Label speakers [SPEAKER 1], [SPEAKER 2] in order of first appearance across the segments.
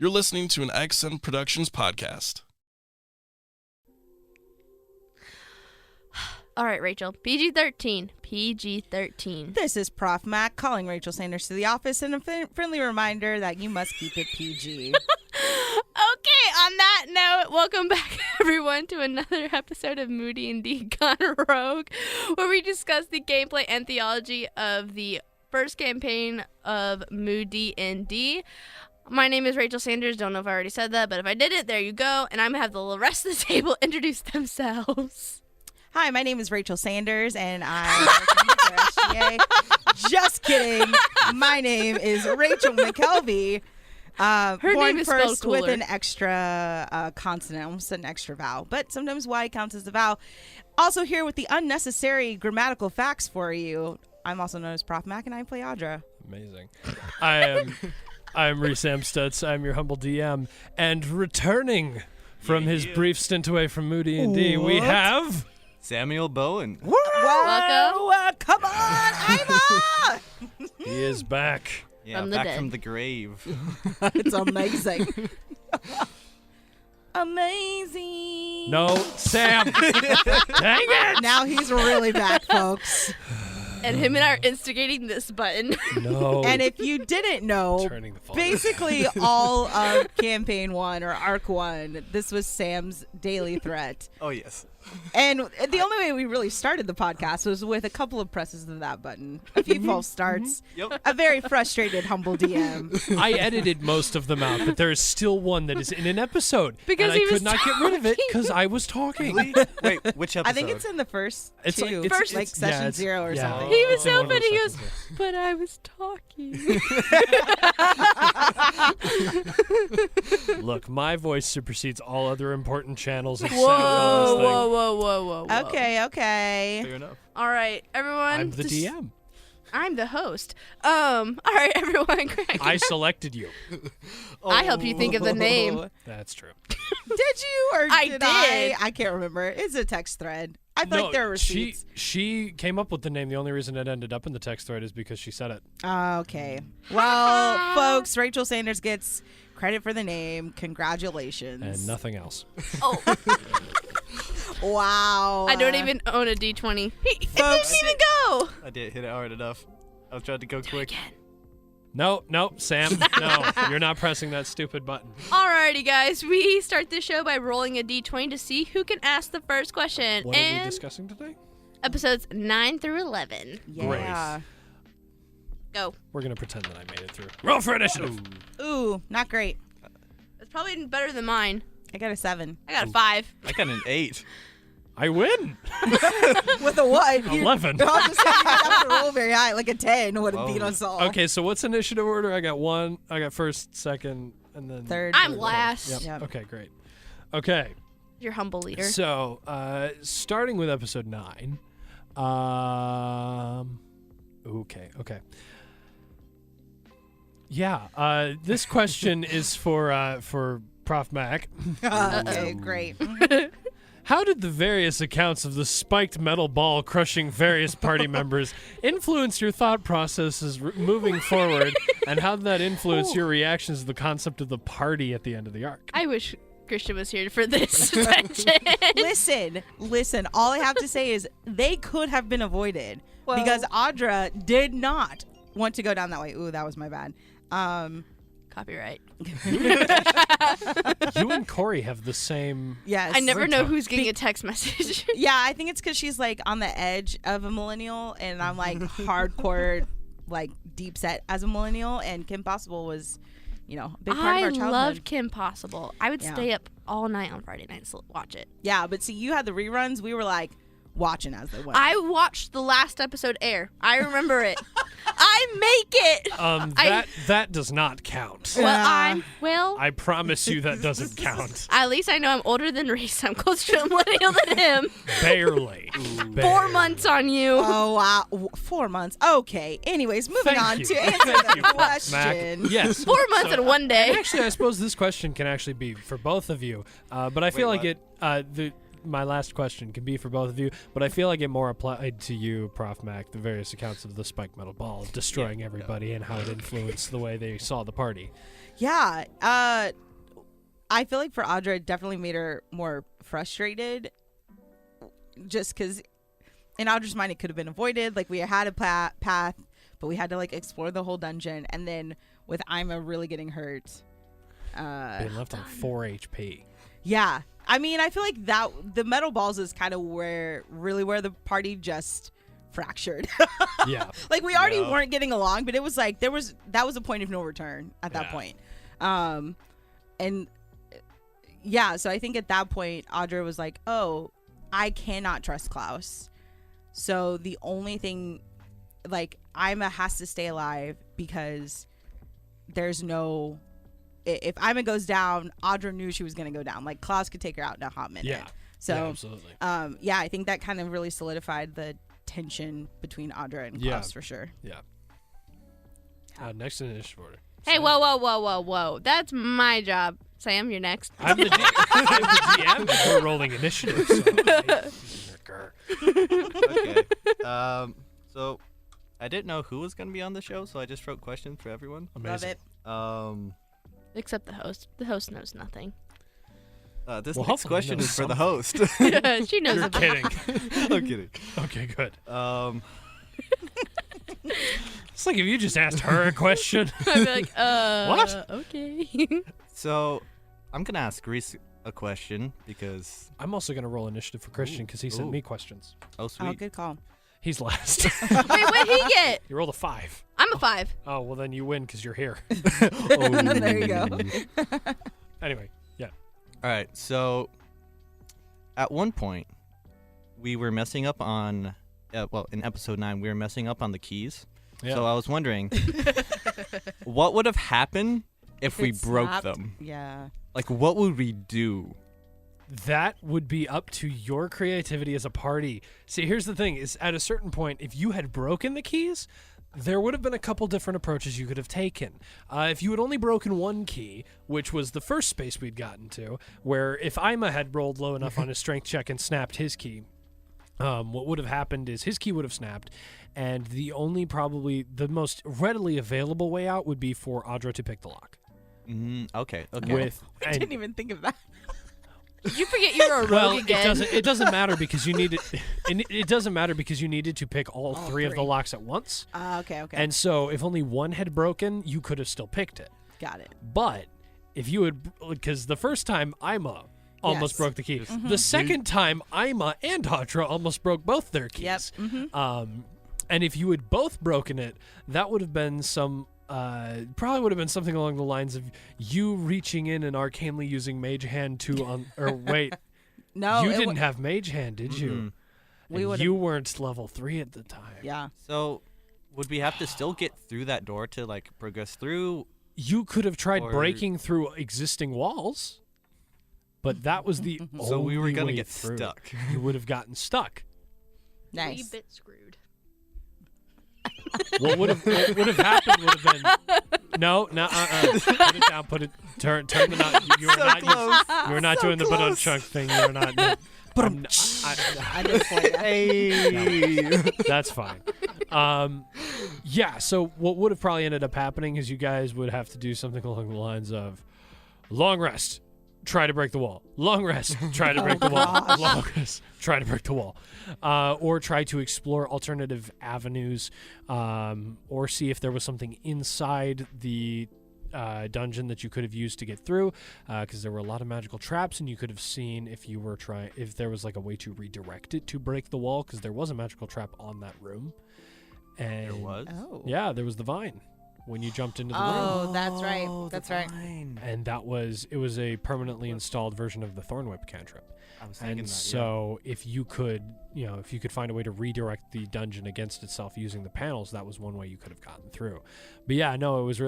[SPEAKER 1] You're listening to an Accent Productions podcast.
[SPEAKER 2] All right, Rachel. PG-13. PG-13.
[SPEAKER 3] This is Prof. Mac calling Rachel Sanders to the office and a friendly reminder that you must keep it PG.
[SPEAKER 2] Okay, on that note, welcome back, everyone, to another episode of Moody&D Gone Rogue, where we discuss the gameplay and theology of the first campaign of Moody&D. My name is Rachel Sanders. Don't know if I already said that, but if I didn't, there you go. And I'm going to have the rest of the table introduce themselves.
[SPEAKER 3] Hi, my name is Rachel Sanders, and I work for SGA. Just kidding. My name is Rachel McKelvey.
[SPEAKER 2] Her
[SPEAKER 3] born
[SPEAKER 2] name is
[SPEAKER 3] first
[SPEAKER 2] spelled cooler.
[SPEAKER 3] with an extra consonant, almost an extra vowel, but sometimes Y counts as a vowel. Also here with the unnecessary grammatical facts for you. I'm also known as Prof. Mac, and I play Audra.
[SPEAKER 4] Amazing. I'm Reese Amstutz. I'm your humble DM, and returning from his brief stint away from Moody&D, we have
[SPEAKER 5] Samuel Bowen.
[SPEAKER 2] Welcome.
[SPEAKER 3] Come on, Ima!
[SPEAKER 4] he is back.
[SPEAKER 5] Yeah,
[SPEAKER 2] From the
[SPEAKER 5] back
[SPEAKER 2] dead.
[SPEAKER 5] from the grave.
[SPEAKER 3] It's amazing. Amazing.
[SPEAKER 4] No, Sam. Dang it!
[SPEAKER 3] Now he's really back, folks.
[SPEAKER 2] And him and I are instigating this button.
[SPEAKER 4] No.
[SPEAKER 3] And if you didn't know,
[SPEAKER 4] Turning the phone.
[SPEAKER 3] basically all of Campaign 1 or Arc 1, this was Sam's daily threat.
[SPEAKER 5] Oh, yes.
[SPEAKER 3] And the only way we really started the podcast was with a couple of presses of that button, a few false starts,
[SPEAKER 5] Yep.
[SPEAKER 3] a very frustrated, humble DM.
[SPEAKER 4] I edited most of them out, but there is still one that is in an episode.
[SPEAKER 2] Because
[SPEAKER 4] and
[SPEAKER 2] he
[SPEAKER 4] I could
[SPEAKER 2] was
[SPEAKER 4] not get rid of it
[SPEAKER 2] talking.
[SPEAKER 4] because I was talking.
[SPEAKER 5] Wait, which episode?
[SPEAKER 3] I think it's in the first
[SPEAKER 4] It's like-
[SPEAKER 3] two,
[SPEAKER 4] it's-
[SPEAKER 3] like
[SPEAKER 4] it's-
[SPEAKER 3] session
[SPEAKER 4] yeah, it's-
[SPEAKER 3] 0 or
[SPEAKER 4] yeah.
[SPEAKER 3] something.
[SPEAKER 2] He was
[SPEAKER 4] It's in
[SPEAKER 2] so
[SPEAKER 4] one of those
[SPEAKER 2] funny. He goes,
[SPEAKER 4] sessions,
[SPEAKER 2] but I was talking.
[SPEAKER 4] Look, my voice supersedes all other important channels of sound
[SPEAKER 2] Whoa,
[SPEAKER 4] on this thing.
[SPEAKER 2] whoa.
[SPEAKER 3] Okay.
[SPEAKER 5] Fair enough.
[SPEAKER 2] All right, everyone.
[SPEAKER 4] I'm the DM.
[SPEAKER 2] I'm the host. All right, everyone.
[SPEAKER 4] I selected you.
[SPEAKER 2] I help you think of the name.
[SPEAKER 4] That's true.
[SPEAKER 3] Did you or
[SPEAKER 2] I
[SPEAKER 3] did
[SPEAKER 2] did.
[SPEAKER 3] I can't remember. It's a text thread. I feel like there are receipts.
[SPEAKER 4] She came up with the name. The only reason it ended up in the text thread is because she said it.
[SPEAKER 3] Okay. Well, folks, Rachel Sanders gets credit for the name. Congratulations.
[SPEAKER 4] And nothing else.
[SPEAKER 2] Oh,
[SPEAKER 3] Wow.
[SPEAKER 2] I don't even own a D20. It
[SPEAKER 3] Folks-
[SPEAKER 2] didn't even go.
[SPEAKER 5] I didn't hit it hard enough. I was trying to go quick.
[SPEAKER 4] No, Sam. No, you're not pressing that stupid button.
[SPEAKER 2] Alrighty, guys. We start this show by rolling a D20 to see who can ask the first question.
[SPEAKER 4] What are we
[SPEAKER 2] and
[SPEAKER 4] discussing today?
[SPEAKER 2] episodes 9 through 11.
[SPEAKER 3] Yeah.
[SPEAKER 2] Go.
[SPEAKER 4] We're going to pretend that I made it through. Roll for initiative.
[SPEAKER 3] Ooh, not great.
[SPEAKER 2] That's probably better than mine.
[SPEAKER 3] I got a 7.
[SPEAKER 2] I got a 5.
[SPEAKER 5] I got an 8.
[SPEAKER 4] I win.
[SPEAKER 3] With a what?
[SPEAKER 4] 11.
[SPEAKER 3] I'll just say you didn't have to roll very high. Like a 10 would have
[SPEAKER 5] Whoa.
[SPEAKER 3] beat us all.
[SPEAKER 4] Okay, so what's initiative order? I got 1. I got first, second, and then
[SPEAKER 3] Third.
[SPEAKER 2] I'm last.
[SPEAKER 4] Yep.
[SPEAKER 3] Yep.
[SPEAKER 4] Okay, great. Okay.
[SPEAKER 2] Your humble leader.
[SPEAKER 4] So, starting with episode 9. Okay. Yeah, this question is for Prof. Mac.
[SPEAKER 3] Okay, great.
[SPEAKER 4] How did the various accounts of the spiked metal ball crushing various party members influence your thought processes moving forward, and how did that influence your reactions to the concept of the party at the end of the arc?
[SPEAKER 2] I wish Christian was here for this section.
[SPEAKER 3] Listen. All I have to say is they could have been avoided because Audra did not want to go down that way. Ooh, that was my bad.
[SPEAKER 2] Copyright.
[SPEAKER 4] You and Corey have the same.
[SPEAKER 3] Yes.
[SPEAKER 2] I never know who's getting a text message.
[SPEAKER 3] Yeah, I think it's because she's like on the edge of a millennial, and I'm like hardcore, like deep set as a millennial. And Kim Possible was, a big part of
[SPEAKER 2] I
[SPEAKER 3] our childhood.
[SPEAKER 2] loved Kim Possible. I would
[SPEAKER 3] Yeah.
[SPEAKER 2] stay up all night on Friday nights to watch it.
[SPEAKER 3] Yeah, but see, you had the reruns. We were like watching as they went.
[SPEAKER 2] I watched the last episode air. I remember it. I make it.
[SPEAKER 4] That does not count.
[SPEAKER 2] Well,
[SPEAKER 4] I promise you that doesn't count.
[SPEAKER 2] at least I know I'm older than Reese. I'm closer to a millennial than him.
[SPEAKER 4] Barely.
[SPEAKER 2] 4 months on you.
[SPEAKER 3] Oh, wow. 4 months. Okay. Anyways, moving
[SPEAKER 4] Thank
[SPEAKER 3] on
[SPEAKER 4] you.
[SPEAKER 3] to answer
[SPEAKER 4] Thank you,
[SPEAKER 3] the
[SPEAKER 4] Prof. Mac.
[SPEAKER 3] question.
[SPEAKER 4] Yes.
[SPEAKER 2] 4 months and 1 day.
[SPEAKER 4] Actually, I suppose this question can actually be for both of you. But I feel
[SPEAKER 5] Wait,
[SPEAKER 4] like it. My last question can be for both of you, but I feel like it more applied to you, Prof. Mac, the various accounts of the spiked metal ball destroying everybody and how it influenced the way they saw the party.
[SPEAKER 3] Yeah. I feel like for Audra, it definitely made her more frustrated. Just because in Audra's mind, it could have been avoided. Like, we had a path, but we had to, like, explore the whole dungeon. And then with Ima really getting hurt.
[SPEAKER 4] Being left on 4 HP.
[SPEAKER 3] Yeah. I mean, I feel like that the metal balls is kind of where the party just fractured.
[SPEAKER 4] Yeah.
[SPEAKER 3] Like, we already
[SPEAKER 5] Yeah.
[SPEAKER 3] weren't getting along, but it was like that was a point of no return at that
[SPEAKER 4] Yeah.
[SPEAKER 3] point. And yeah, so I think at that point Audra was like, "Oh, I cannot trust Klaus." So the only thing, like, Ima has to stay alive because there's no. If Ima goes down, Audra knew she was going to go down. Like, Klaus could take her out in a hot minute.
[SPEAKER 4] Yeah.
[SPEAKER 3] So,
[SPEAKER 4] Yeah, absolutely.
[SPEAKER 3] yeah, I think that kind of really solidified the tension between Audra and
[SPEAKER 4] Yeah.
[SPEAKER 3] Klaus for sure.
[SPEAKER 4] Yeah. Next in initiative order.
[SPEAKER 2] Hey,
[SPEAKER 4] Sam.
[SPEAKER 2] whoa. That's my job. Sam, you're next.
[SPEAKER 4] I'm the DM. We're rolling initiative. So
[SPEAKER 5] Okay. So I didn't know who was gonna be on the show, so I just wrote questions for everyone.
[SPEAKER 4] Amazing.
[SPEAKER 3] Love it.
[SPEAKER 2] Except the host. The host knows nothing.
[SPEAKER 5] This
[SPEAKER 4] Well,
[SPEAKER 5] next
[SPEAKER 4] hopefully
[SPEAKER 5] question
[SPEAKER 4] knows
[SPEAKER 5] is for the host.
[SPEAKER 2] She knows
[SPEAKER 4] You're
[SPEAKER 2] about
[SPEAKER 4] kidding.
[SPEAKER 5] I'm kidding.
[SPEAKER 4] Okay, good.
[SPEAKER 5] It's
[SPEAKER 4] It's like if you just asked her a question.
[SPEAKER 2] I'd be like,
[SPEAKER 4] What?
[SPEAKER 2] Okay.
[SPEAKER 5] So I'm gonna ask Reese a question because
[SPEAKER 4] I'm also going to roll initiative for Christian because he sent
[SPEAKER 5] Ooh.
[SPEAKER 4] me questions.
[SPEAKER 5] oh
[SPEAKER 3] Oh,
[SPEAKER 5] sweet.
[SPEAKER 3] good call.
[SPEAKER 4] He's last.
[SPEAKER 2] Wait, what'd he get?
[SPEAKER 4] You rolled a 5.
[SPEAKER 2] I'm a 5.
[SPEAKER 4] Oh, well, then you win because you're here.
[SPEAKER 3] There you go.
[SPEAKER 4] Anyway, yeah.
[SPEAKER 5] All right. So at one point we were messing up on in episode 9 we were messing up on the keys.
[SPEAKER 4] Yeah.
[SPEAKER 5] So I was wondering what would have happened if we
[SPEAKER 3] It
[SPEAKER 5] broke
[SPEAKER 3] snapped.
[SPEAKER 5] them?
[SPEAKER 3] Yeah.
[SPEAKER 5] Like, what would we do?
[SPEAKER 4] That would be up to your creativity as a party. See, here's the thing, is at a certain point, if you had broken the keys, there would have been a couple different approaches you could have taken. If you had only broken one key, which was the first space we'd gotten to, where if Ima had rolled low enough on his strength check and snapped his key, what would have happened is his key would have snapped, and probably the most readily available way out would be for Audra to pick the lock.
[SPEAKER 5] Okay. Okay.
[SPEAKER 4] With
[SPEAKER 3] I didn't even think of that.
[SPEAKER 2] Did you forget you were a rogue
[SPEAKER 4] well,
[SPEAKER 2] again?
[SPEAKER 4] it doesn't matter because you needed it doesn't matter because you needed to pick all three of the locks at once.
[SPEAKER 3] Okay.
[SPEAKER 4] And so if only one had broken, you could have still picked it.
[SPEAKER 3] Got it.
[SPEAKER 4] But if you had, because the first time Ima almost
[SPEAKER 3] Yes.
[SPEAKER 4] broke the key, the second time Ima and Audra almost broke both their keys.
[SPEAKER 3] Yep.
[SPEAKER 4] And if you had both broken it, that would have been probably would have been something along the lines of you reaching in and arcanely using Mage Hand or wait,
[SPEAKER 3] No,
[SPEAKER 4] you
[SPEAKER 3] it
[SPEAKER 4] didn't have Mage Hand, did you?
[SPEAKER 3] We
[SPEAKER 4] And
[SPEAKER 3] would've-
[SPEAKER 4] you weren't level 3 at the time.
[SPEAKER 3] Yeah.
[SPEAKER 5] So would we have to still get through that door to, like, progress through?
[SPEAKER 4] You could have tried
[SPEAKER 5] Or-
[SPEAKER 4] breaking through existing walls, but that was the
[SPEAKER 5] So we were
[SPEAKER 4] only
[SPEAKER 5] gonna
[SPEAKER 4] way
[SPEAKER 5] get
[SPEAKER 4] through.
[SPEAKER 5] stuck.
[SPEAKER 4] You would have gotten stuck.
[SPEAKER 2] Wee
[SPEAKER 3] Nice.
[SPEAKER 2] bit screwed.
[SPEAKER 4] What would have happened would have been put it down, turn the knot. You were
[SPEAKER 5] So
[SPEAKER 4] not
[SPEAKER 5] close.
[SPEAKER 4] you were not doing the but chunk thing. You were not.
[SPEAKER 3] I did for you.
[SPEAKER 5] Hey.
[SPEAKER 4] That's fine. Yeah. So what would have probably ended up happening is you guys would have to do something along the lines of long rest, try to break the wall. Long rest, try to break the wall. Long rest, try to break the wall. Or try to explore alternative avenues, or see if there was something inside the dungeon that you could have used to get through, because there were a lot of magical traps, and you could have seen if there was like a way to redirect it to break the wall, because there was a magical trap on that room. And
[SPEAKER 5] There was?
[SPEAKER 3] Oh.
[SPEAKER 4] yeah, there was the vine when you jumped into the room.
[SPEAKER 3] Oh, that's right.
[SPEAKER 5] Oh,
[SPEAKER 3] That's
[SPEAKER 5] the
[SPEAKER 3] right.
[SPEAKER 5] vine.
[SPEAKER 4] And it was a permanently installed version of the Thorn Whip cantrip.
[SPEAKER 5] I was thinking
[SPEAKER 4] And
[SPEAKER 5] that,
[SPEAKER 4] so if you could find a way to redirect the dungeon against itself using the panels, that was one way you could have gotten through. But yeah, no, it was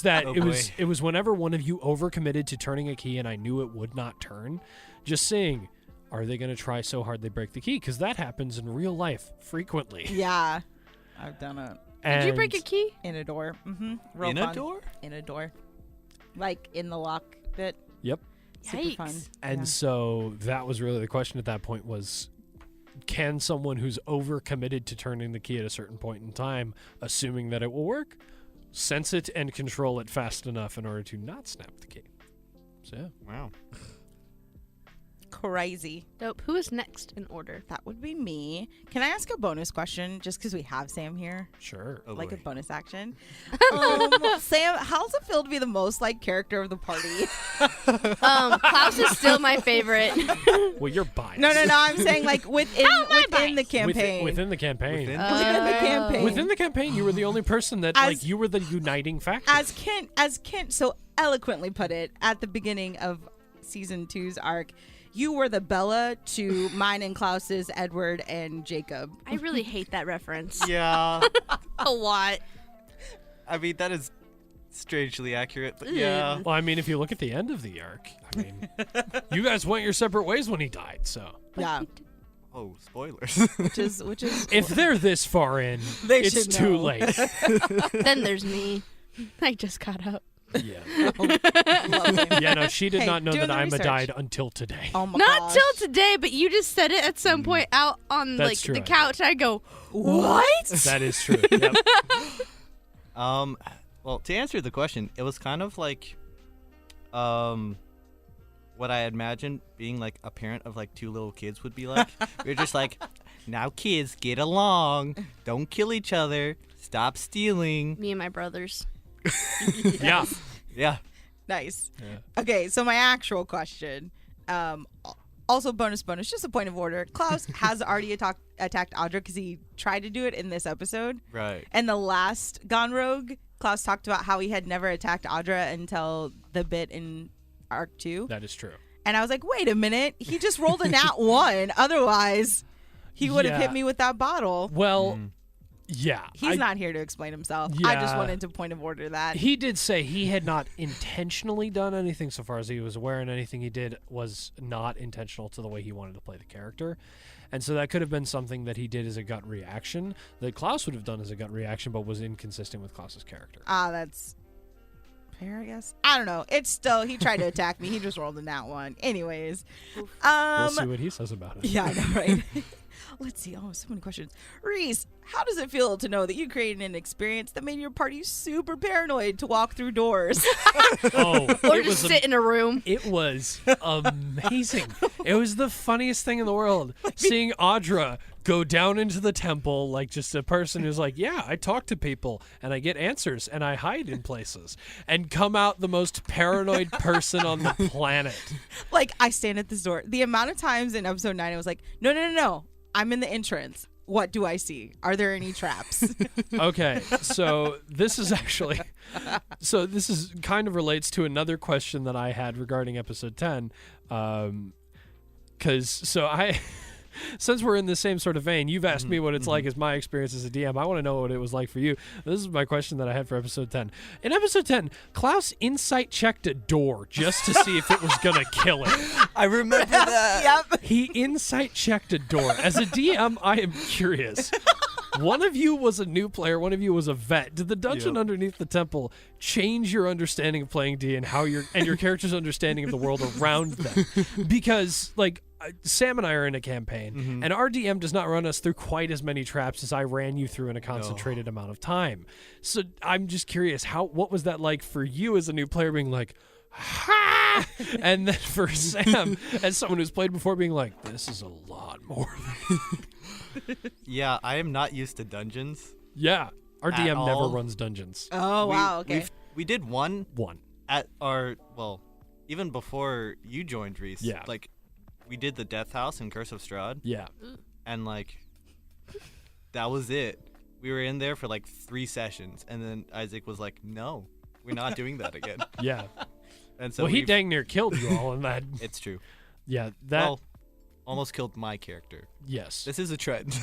[SPEAKER 4] that
[SPEAKER 5] Oh,
[SPEAKER 4] it was whenever one of you overcommitted to turning a key and I knew it would not turn, just saying, are they going to try so hard they break the key? Because that happens in real life frequently.
[SPEAKER 3] Yeah. I've done it
[SPEAKER 2] Did you break a key?
[SPEAKER 3] in a door. Mm-hmm.
[SPEAKER 5] yeah. In a door?
[SPEAKER 3] In a door. Like in the lock bit.
[SPEAKER 4] Yep.
[SPEAKER 3] Super fun.
[SPEAKER 2] Yikes.
[SPEAKER 4] And
[SPEAKER 3] Yeah.
[SPEAKER 4] so that was really the question at that point was, can someone who's overcommitted to turning the key at a certain point in time, assuming that it will work, sense it and control it fast enough in order to not snap the game. So yeah.
[SPEAKER 5] Wow.
[SPEAKER 3] Crazy.
[SPEAKER 2] Dope. Who is next in order?
[SPEAKER 3] That would be me. Can I ask a bonus question just because we have Sam here?
[SPEAKER 4] Sure.
[SPEAKER 5] Oh,
[SPEAKER 3] Like a
[SPEAKER 5] Lord.
[SPEAKER 3] bonus action. Sam, how's it feel to be the most liked character of the party?
[SPEAKER 2] Klaus is still my favorite.
[SPEAKER 4] Well, you're biased.
[SPEAKER 3] No. I'm saying like within the
[SPEAKER 4] Within,
[SPEAKER 3] campaign.
[SPEAKER 4] within the campaign.
[SPEAKER 5] Within-
[SPEAKER 3] Within the campaign.
[SPEAKER 4] Within the campaign, you were the only person that
[SPEAKER 3] As-
[SPEAKER 4] like you were the uniting factor.
[SPEAKER 3] As Kent so eloquently put it at the beginning of season 2's arc, you were the Bella to mine and Klaus's Edward and Jacob.
[SPEAKER 2] I really hate that reference.
[SPEAKER 5] Yeah.
[SPEAKER 2] A lot.
[SPEAKER 5] I mean, that is strangely accurate, but
[SPEAKER 2] Ugh.
[SPEAKER 5] yeah.
[SPEAKER 4] Well, I mean, if you look at the end of the arc, I mean, you guys went your separate ways when he died. So
[SPEAKER 3] Yeah,
[SPEAKER 5] Oh, spoilers.
[SPEAKER 3] which is
[SPEAKER 4] if they're this far in,
[SPEAKER 3] They
[SPEAKER 4] it's
[SPEAKER 3] should
[SPEAKER 4] too
[SPEAKER 3] know.
[SPEAKER 4] late.
[SPEAKER 2] Then there's me. I just got up.
[SPEAKER 4] Yeah.
[SPEAKER 3] lovely.
[SPEAKER 4] Yeah. No, she did
[SPEAKER 3] Hey,
[SPEAKER 4] not know
[SPEAKER 3] doing
[SPEAKER 4] that
[SPEAKER 3] the
[SPEAKER 4] Ima
[SPEAKER 3] research.
[SPEAKER 4] died until today.
[SPEAKER 3] Oh my
[SPEAKER 2] Not
[SPEAKER 3] gosh.
[SPEAKER 2] till today, but you just said it at some point out on
[SPEAKER 4] That's
[SPEAKER 2] like
[SPEAKER 4] true,
[SPEAKER 2] the
[SPEAKER 4] I
[SPEAKER 2] couch. I go, what?
[SPEAKER 4] That is true. Yep.
[SPEAKER 5] Well, to answer the question, it was kind of like, what I imagined being like a parent of like two little kids would be like. We're just like, now kids, get along, don't kill each other, stop stealing.
[SPEAKER 2] Me and my brothers.
[SPEAKER 4] Yeah.
[SPEAKER 5] Yeah.
[SPEAKER 3] Nice.
[SPEAKER 4] Yeah.
[SPEAKER 3] Okay, so my actual question, also bonus, just a point of order. Klaus has already attacked Audra because he tried to do it in this episode.
[SPEAKER 5] Right.
[SPEAKER 3] And the last Gone Rogue, Klaus talked about how he had never attacked Audra until the bit in Arc 2.
[SPEAKER 4] That is true.
[SPEAKER 3] And I was like, wait a minute, he just rolled a nat 1. Otherwise, he would have
[SPEAKER 4] Yeah.
[SPEAKER 3] hit me with that bottle.
[SPEAKER 4] Well, yeah.
[SPEAKER 3] He's
[SPEAKER 4] I-
[SPEAKER 3] not here to explain himself. I just
[SPEAKER 4] Yeah.
[SPEAKER 3] wanted to point of order that.
[SPEAKER 4] He did say he had not intentionally done anything so far as he was aware, and anything he did was not intentional to the way he wanted to play the character. And so that could have been something that he did as a gut reaction that Klaus would have done as a gut reaction, but was inconsistent with Klaus's character.
[SPEAKER 3] That's fair, I guess. I don't know. It's still, he tried to attack me. He just rolled a nat 1. Anyways.
[SPEAKER 4] We'll see what he says about it.
[SPEAKER 3] Yeah, I know, right? Let's see. Oh, so many questions. Reese, how does it feel to know that you created an experience that made your party super paranoid to walk through doors?
[SPEAKER 4] Oh,
[SPEAKER 2] Or
[SPEAKER 4] it
[SPEAKER 2] just
[SPEAKER 4] was
[SPEAKER 2] sit in a room.
[SPEAKER 4] It was amazing. It was the funniest thing in the world. Seeing Audra go down into the temple like just a person who's like, yeah, I talk to people and I get answers and I hide in places, and come out the most paranoid person on the planet.
[SPEAKER 3] Like, I stand at this door. The amount of times in episode 9, I was like, no. I'm in the entrance. What do I see? Are there any traps?
[SPEAKER 4] Okay, so this is actually, so this is kind of relates to another question that I had regarding episode 10, because since we're in the same sort of vein, you've asked me what it's like as my experience as a DM. I want to know what it was like for you. This is my question that I had for episode 10. In episode 10, Klaus insight checked a door just to see if it was going to kill it.
[SPEAKER 5] I remember that.
[SPEAKER 3] Yep.
[SPEAKER 4] He insight checked a door. As a DM, I am curious. One of you was a new player, one of you was a vet. Did the dungeon
[SPEAKER 5] Yep.
[SPEAKER 4] underneath the temple change your understanding of playing D and how your character's understanding of the world around them? Because like Sam and I are in a campaign, and our DM does not run us through quite as many traps as I ran you through in a concentrated amount of time. So I'm just curious, what was that like for you as a new player, being like, ha! And then for Sam, as someone who's played before, being like, this is a lot more.
[SPEAKER 5] Yeah, I am not used to dungeons.
[SPEAKER 4] Yeah, our
[SPEAKER 5] At
[SPEAKER 4] DM never
[SPEAKER 5] all.
[SPEAKER 4] runs dungeons.
[SPEAKER 3] Oh, wow. Okay.
[SPEAKER 5] We did one
[SPEAKER 4] One.
[SPEAKER 5] at our, well, even before you joined, Reese.
[SPEAKER 4] Yeah.
[SPEAKER 5] Like, we did the Death House in Curse of Strahd,
[SPEAKER 4] Yeah.
[SPEAKER 5] and like, that was it. We were in there for like 3 sessions, and then Isaac was like, no, we're not doing that again.
[SPEAKER 4] Yeah.
[SPEAKER 5] And so
[SPEAKER 4] Well, he
[SPEAKER 5] we've-
[SPEAKER 4] dang near killed you all in that.
[SPEAKER 5] It's true.
[SPEAKER 4] Yeah, that.
[SPEAKER 5] Well, almost killed my character.
[SPEAKER 4] Yes.
[SPEAKER 5] This is a trend.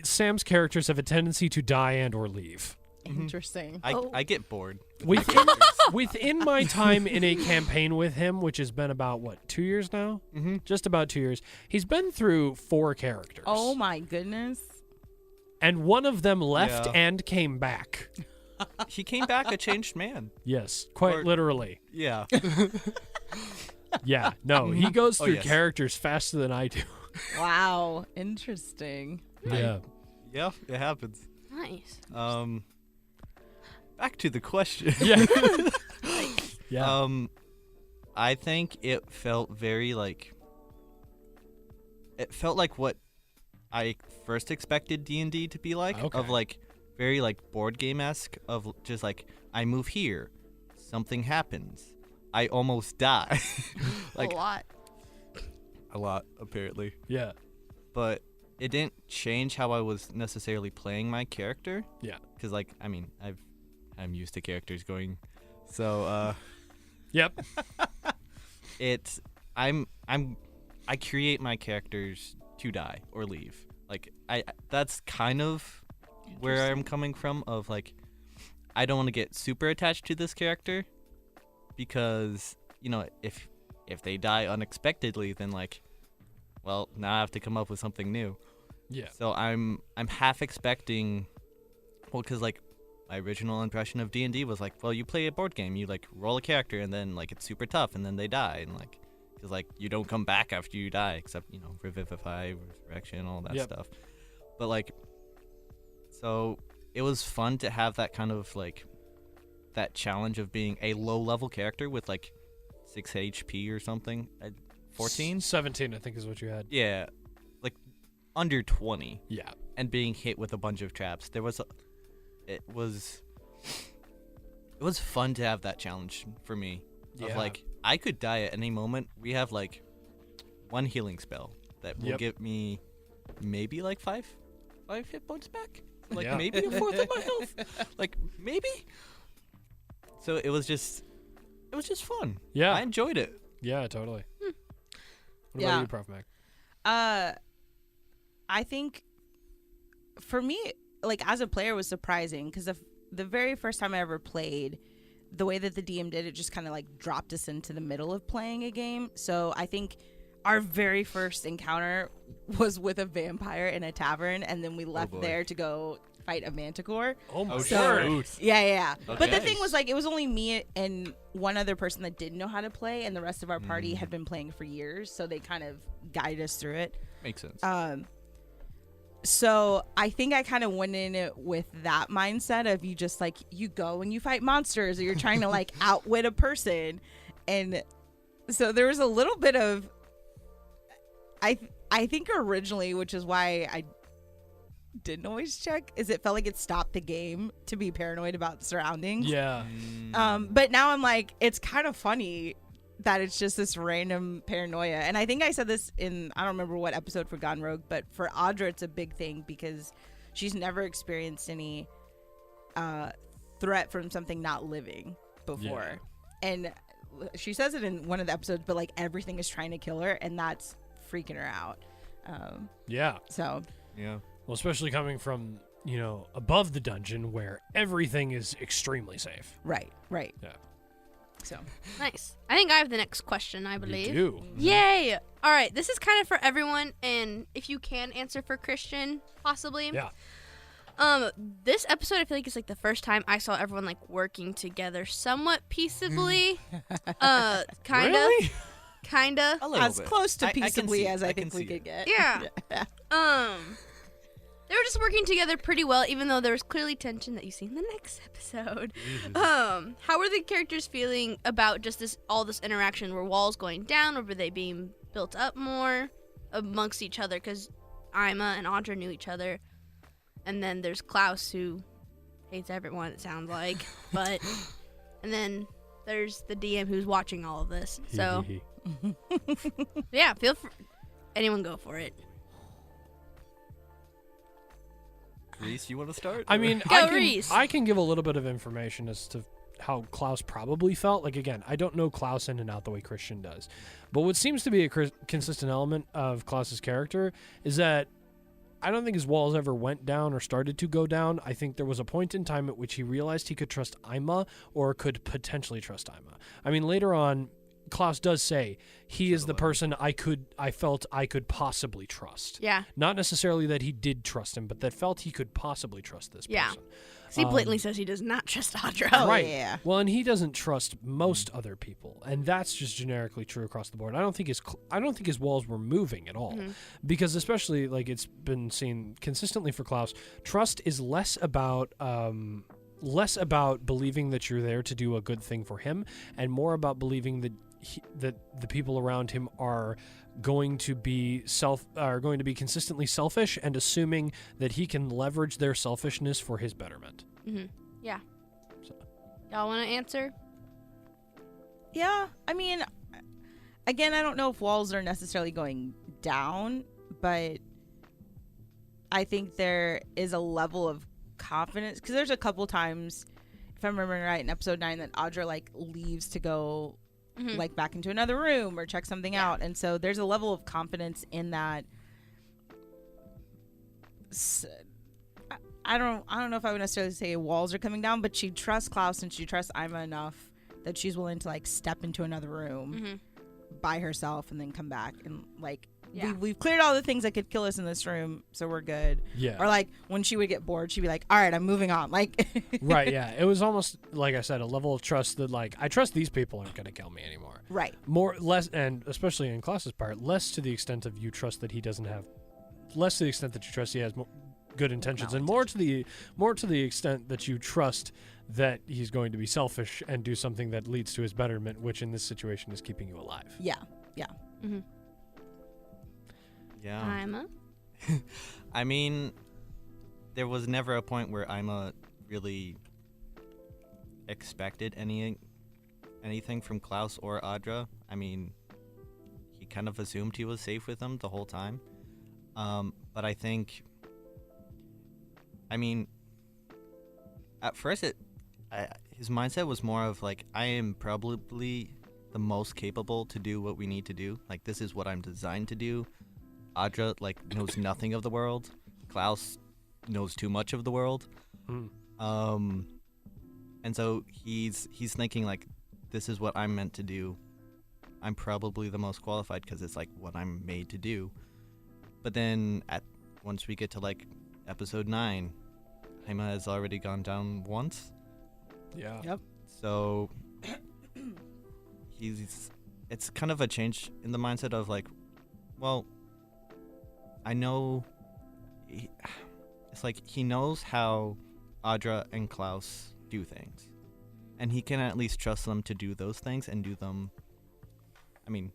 [SPEAKER 4] Sam's characters have a tendency to die and or leave.
[SPEAKER 3] Interesting.
[SPEAKER 5] I get bored.
[SPEAKER 4] Within my time in a campaign with him, which has been about, 2 years now?
[SPEAKER 5] Mm-hmm.
[SPEAKER 4] Just about 2 years. He's been through 4 characters.
[SPEAKER 3] Oh, my goodness.
[SPEAKER 4] And one of them left
[SPEAKER 5] Yeah.
[SPEAKER 4] and came back.
[SPEAKER 5] He came back a changed man.
[SPEAKER 4] Yes, quite
[SPEAKER 5] Or-
[SPEAKER 4] literally.
[SPEAKER 5] Yeah.
[SPEAKER 4] Yeah, no, he goes
[SPEAKER 5] Oh,
[SPEAKER 4] through
[SPEAKER 5] yes.
[SPEAKER 4] characters faster than I do.
[SPEAKER 3] Wow. Interesting.
[SPEAKER 4] Yeah.
[SPEAKER 5] Yeah, it happens.
[SPEAKER 2] Nice.
[SPEAKER 5] back to the question.
[SPEAKER 4] Yeah. Yeah.
[SPEAKER 5] I think it felt very like. It felt like what I first expected D&D to be like,
[SPEAKER 4] Okay.
[SPEAKER 5] of like very like board game-esque, of just like I move here, something happens, I almost die. Like
[SPEAKER 2] a lot.
[SPEAKER 5] a lot apparently.
[SPEAKER 4] Yeah.
[SPEAKER 5] But it didn't change how I was necessarily playing my character.
[SPEAKER 4] Yeah.
[SPEAKER 5] Because like I mean I'm used to characters going, so
[SPEAKER 4] Yep.
[SPEAKER 5] it's I create my characters to die or leave. Like I that's kind of where I'm coming from, of like I don't want to get super attached to this character, because you know if they die unexpectedly, then like, well, now I have to come up with something new.
[SPEAKER 4] Yeah.
[SPEAKER 5] So I'm half expecting, well, because like my original impression of D&D was like, well, you play a board game, you like roll a character and then like it's super tough and then they die, and like because like you don't come back after you die, except you know revivify, resurrection, all that
[SPEAKER 4] Yep.
[SPEAKER 5] stuff. But like, so it was fun to have that kind of like that challenge of being a low level character with like 6 HP or something. 14?
[SPEAKER 4] 17, I think, is what you had.
[SPEAKER 5] Yeah, like under 20,
[SPEAKER 4] Yeah.
[SPEAKER 5] and being hit with a bunch of traps. It was fun to have that challenge for me. Of
[SPEAKER 4] Yeah.
[SPEAKER 5] like I could die at any moment. We have like one healing spell that will
[SPEAKER 4] Yep.
[SPEAKER 5] give me maybe like five hit points back. Like
[SPEAKER 4] Yeah.
[SPEAKER 5] maybe a fourth of my health. Like maybe. So it was just fun.
[SPEAKER 4] Yeah.
[SPEAKER 5] I enjoyed it.
[SPEAKER 4] Yeah, totally. What
[SPEAKER 3] Yeah.
[SPEAKER 4] about you, Prof. Mac?
[SPEAKER 3] I think for me, like as a player, was surprising because the very first time I ever played, the way that the DM did it just kind of like dropped us into the middle of playing a game. So I think our very first encounter was with a vampire in a tavern, and then we left
[SPEAKER 5] boy.
[SPEAKER 3] there to go fight a manticore.
[SPEAKER 4] Oh, my
[SPEAKER 3] So- Yeah. But the
[SPEAKER 5] Okay.
[SPEAKER 3] thing was, like, it was only me and one other person that didn't know how to play, and the rest of our party had been playing for years, so they kind of guided us through it.
[SPEAKER 5] Makes sense.
[SPEAKER 3] So I think I kind of went in it with that mindset of you just like you go and you fight monsters, or you're trying to like outwit a person, and so there was a little bit of I think originally, which is why I didn't always check, is it felt like it stopped the game to be paranoid about surroundings.
[SPEAKER 4] Yeah.
[SPEAKER 3] But now I'm like, it's kind of funny that it's just this random paranoia. And I think I said this in, I don't remember what episode for Gone Rogue, but for Audra, it's a big thing because she's never experienced any threat from something not living before. And she says it in one of the episodes, but like everything is trying to kill her, and that's freaking her out.
[SPEAKER 4] Yeah.
[SPEAKER 3] So
[SPEAKER 5] Yeah.
[SPEAKER 4] Well, especially coming from, you know, above the dungeon where everything is extremely safe.
[SPEAKER 3] right.
[SPEAKER 4] Yeah.
[SPEAKER 3] So
[SPEAKER 2] Nice. I think I have the next question, I believe.
[SPEAKER 4] You do.
[SPEAKER 2] Yay! All right, this is kind of for everyone, and if you can answer for Christian, possibly.
[SPEAKER 4] Yeah.
[SPEAKER 2] This episode, I feel like it's like the first time I saw everyone like working together somewhat peaceably. Kinda.
[SPEAKER 4] Really?
[SPEAKER 2] Kinda.
[SPEAKER 5] A little
[SPEAKER 3] as
[SPEAKER 5] bit.
[SPEAKER 3] close to
[SPEAKER 5] I can
[SPEAKER 3] peaceably
[SPEAKER 5] see-
[SPEAKER 3] as I
[SPEAKER 5] can
[SPEAKER 3] think we
[SPEAKER 5] see
[SPEAKER 3] could
[SPEAKER 5] it.
[SPEAKER 3] get.
[SPEAKER 2] Yeah. They were just working together pretty well, even though there was clearly tension that you see in the next episode. How were the characters feeling about just all this interaction? Were walls going down, or were they being built up more amongst each other? Because Ima and Audra knew each other, and then there's Klaus, who hates everyone, it sounds like. But and then there's the DM who's watching all of this. So yeah, anyone go for it.
[SPEAKER 5] Reese, you want to start?
[SPEAKER 4] I mean,
[SPEAKER 2] Go, Reese.
[SPEAKER 4] I can give a little bit of information as to how Klaus probably felt. Like, again, I don't know Klaus in and out the way Christian does. But what seems to be a consistent element of Klaus's character is that I don't think his walls ever went down or started to go down. I think there was a point in time at which he realized he could trust Ima or could potentially trust Ima. I mean, later on, Klaus does say he is the person I felt I could possibly trust.
[SPEAKER 2] Yeah.
[SPEAKER 4] Not necessarily that he did trust him, but that felt he could possibly trust this
[SPEAKER 2] Yeah.
[SPEAKER 4] person.
[SPEAKER 2] 'Cause he blatantly says he does not trust Audra.
[SPEAKER 3] Oh,
[SPEAKER 4] Right.
[SPEAKER 3] yeah.
[SPEAKER 4] Well, and he doesn't trust most other people, and that's just generically true across the board. I don't think his walls were moving at all, because especially like it's been seen consistently for Klaus, trust is less about less about believing that you're there to do a good thing for him, and more about believing that that the people around him are going to be consistently selfish, and assuming that he can leverage their selfishness for his betterment.
[SPEAKER 2] Mm-hmm. Yeah.
[SPEAKER 4] So.
[SPEAKER 2] Y'all want to answer?
[SPEAKER 3] Yeah, I mean, again, I don't know if walls are necessarily going down, but I think there is a level of confidence, because there's a couple times, if I'm remembering right, in episode 9 that Audra like leaves to go like back into another room or check something out, and so there's a level of confidence in that. I don't know if I would necessarily say walls are coming down, but she trusts Klaus and she trusts Ima enough that she's willing to like step into another room by herself and then come back, and like we've cleared all the things that could kill us in this room, so we're good.
[SPEAKER 4] Yeah.
[SPEAKER 3] Or like when she would get bored, she'd be like, all right, I'm moving on. Like
[SPEAKER 4] Right, yeah. It was almost, like I said, a level of trust that, like, I trust these people aren't going to kill me anymore.
[SPEAKER 3] Right.
[SPEAKER 4] Less, and especially in Klaus's part, less to the extent of you trust that he doesn't have, less to the extent that you trust he has good intentions, and more to the extent that you trust that he's going to be selfish and do something that leads to his betterment, which in this situation is keeping you alive.
[SPEAKER 3] Yeah.
[SPEAKER 2] Mm-hmm.
[SPEAKER 5] Yeah.
[SPEAKER 2] Ima?
[SPEAKER 5] I mean, there was never a point where Ima really expected anything from Klaus or Audra. I mean, he kind of assumed he was safe with them the whole time. But I think, I mean, at first his mindset was more of like, I am probably the most capable to do what we need to do. Like, this is what I'm designed to do. Audra like knows nothing of the world. Klaus knows too much of the world. And so he's thinking like, this is what I'm meant to do. I'm probably the most qualified because it's like what I'm made to do. But then once we get to like episode 9, Ima has already gone down once.
[SPEAKER 4] Yeah.
[SPEAKER 3] Yep.
[SPEAKER 5] So it's kind of a change in the mindset of like, well, I know it's like he knows how Audra and Klaus do things, and he can at least trust them to do those things and do them. I mean,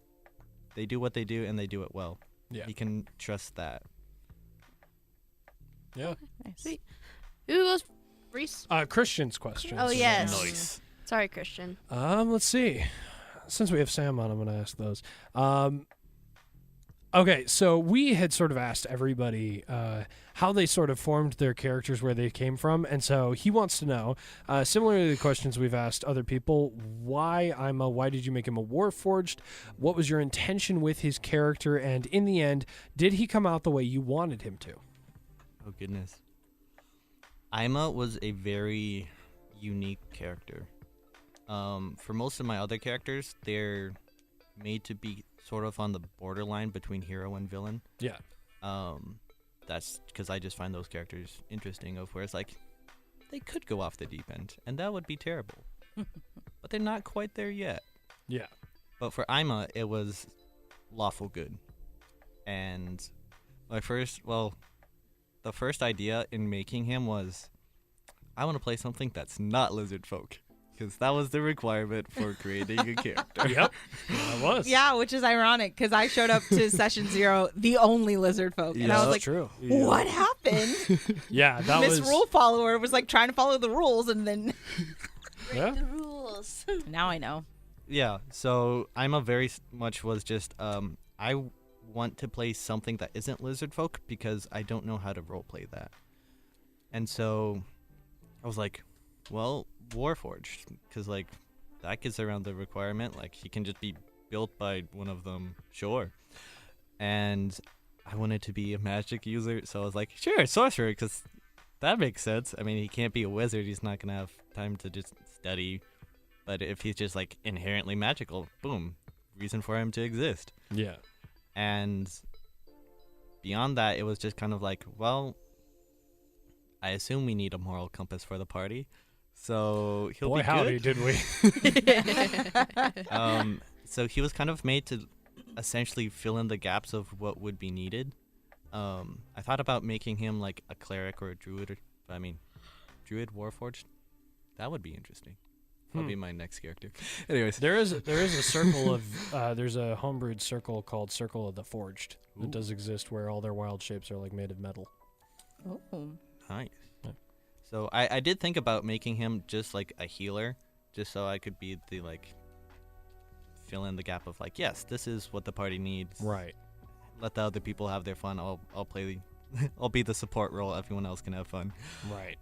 [SPEAKER 5] they do what they do and they do it well.
[SPEAKER 4] Yeah.
[SPEAKER 5] He can trust that.
[SPEAKER 4] Yeah.
[SPEAKER 3] Nice.
[SPEAKER 2] Sweet. Who goes? Reese?
[SPEAKER 4] Christian's question.
[SPEAKER 2] Oh, yes.
[SPEAKER 5] Nice.
[SPEAKER 2] Sorry, Christian.
[SPEAKER 4] Let's see. Since we have Sam on, I'm going to ask those. Okay, so we had sort of asked everybody how they sort of formed their characters, where they came from, and so he wants to know, similar to the questions we've asked other people, why did you make him a Warforged? What was your intention with his character? And in the end, did he come out the way you wanted him to?
[SPEAKER 5] Oh, goodness. Ima was a very unique character. For most of my other characters, they're made to be sort of on the borderline between hero and villain.
[SPEAKER 4] Yeah.
[SPEAKER 5] That's because I just find those characters interesting, of where it's like, they could go off the deep end, and that would be terrible. But they're not quite there yet.
[SPEAKER 4] Yeah.
[SPEAKER 5] But for Ima, it was lawful good. And the first idea in making him was, I want to play something that's not lizard folk. Because that was the requirement for creating a character.
[SPEAKER 4] Yep, that was.
[SPEAKER 3] Yeah, which is ironic because I showed up to session 0 the only lizard folk, and I was
[SPEAKER 4] That's
[SPEAKER 3] like,
[SPEAKER 4] true.
[SPEAKER 3] "What happened?"
[SPEAKER 4] Yeah, that
[SPEAKER 3] Miss
[SPEAKER 4] was.
[SPEAKER 3] Rule Follower was like trying to follow the rules, and then
[SPEAKER 4] Yeah.
[SPEAKER 2] The rules.
[SPEAKER 3] now I know.
[SPEAKER 5] Yeah, so Ima very much was just, I want to play something that isn't lizard folk because I don't know how to roleplay that. And so I was like, well, Warforged, because like that gets around the requirement. Like he can just be built by one of them, sure. And I wanted to be a magic user, so I was like, sure, sorcerer, because that makes sense. I mean, he can't be a wizard; he's not gonna have time to just study. But if he's just like inherently magical, boom, reason for him to exist.
[SPEAKER 4] Yeah.
[SPEAKER 5] And beyond that, it was just kind of like, well, I assume we need a moral compass for the party. So he'll
[SPEAKER 4] Boy,
[SPEAKER 5] be
[SPEAKER 4] howdy,
[SPEAKER 5] good.
[SPEAKER 4] did we?
[SPEAKER 5] So he was kind of made to essentially fill in the gaps of what would be needed. I thought about making him like a cleric or a druid. Druid Warforged. That would be interesting. That'll be my next character. Anyways,
[SPEAKER 4] There is a circle of there's a homebrewed circle called Circle of the Forged that does exist, where all their wild shapes are like made of metal.
[SPEAKER 3] Oh.
[SPEAKER 5] nice.
[SPEAKER 4] Yeah.
[SPEAKER 5] So I did think about making him just like a healer, just so I could be the like fill in the gap of like, yes, this is what the party needs.
[SPEAKER 4] Right.
[SPEAKER 5] Let the other people have their fun. I'll play I'll be the support role. Everyone else can have fun.
[SPEAKER 4] Right.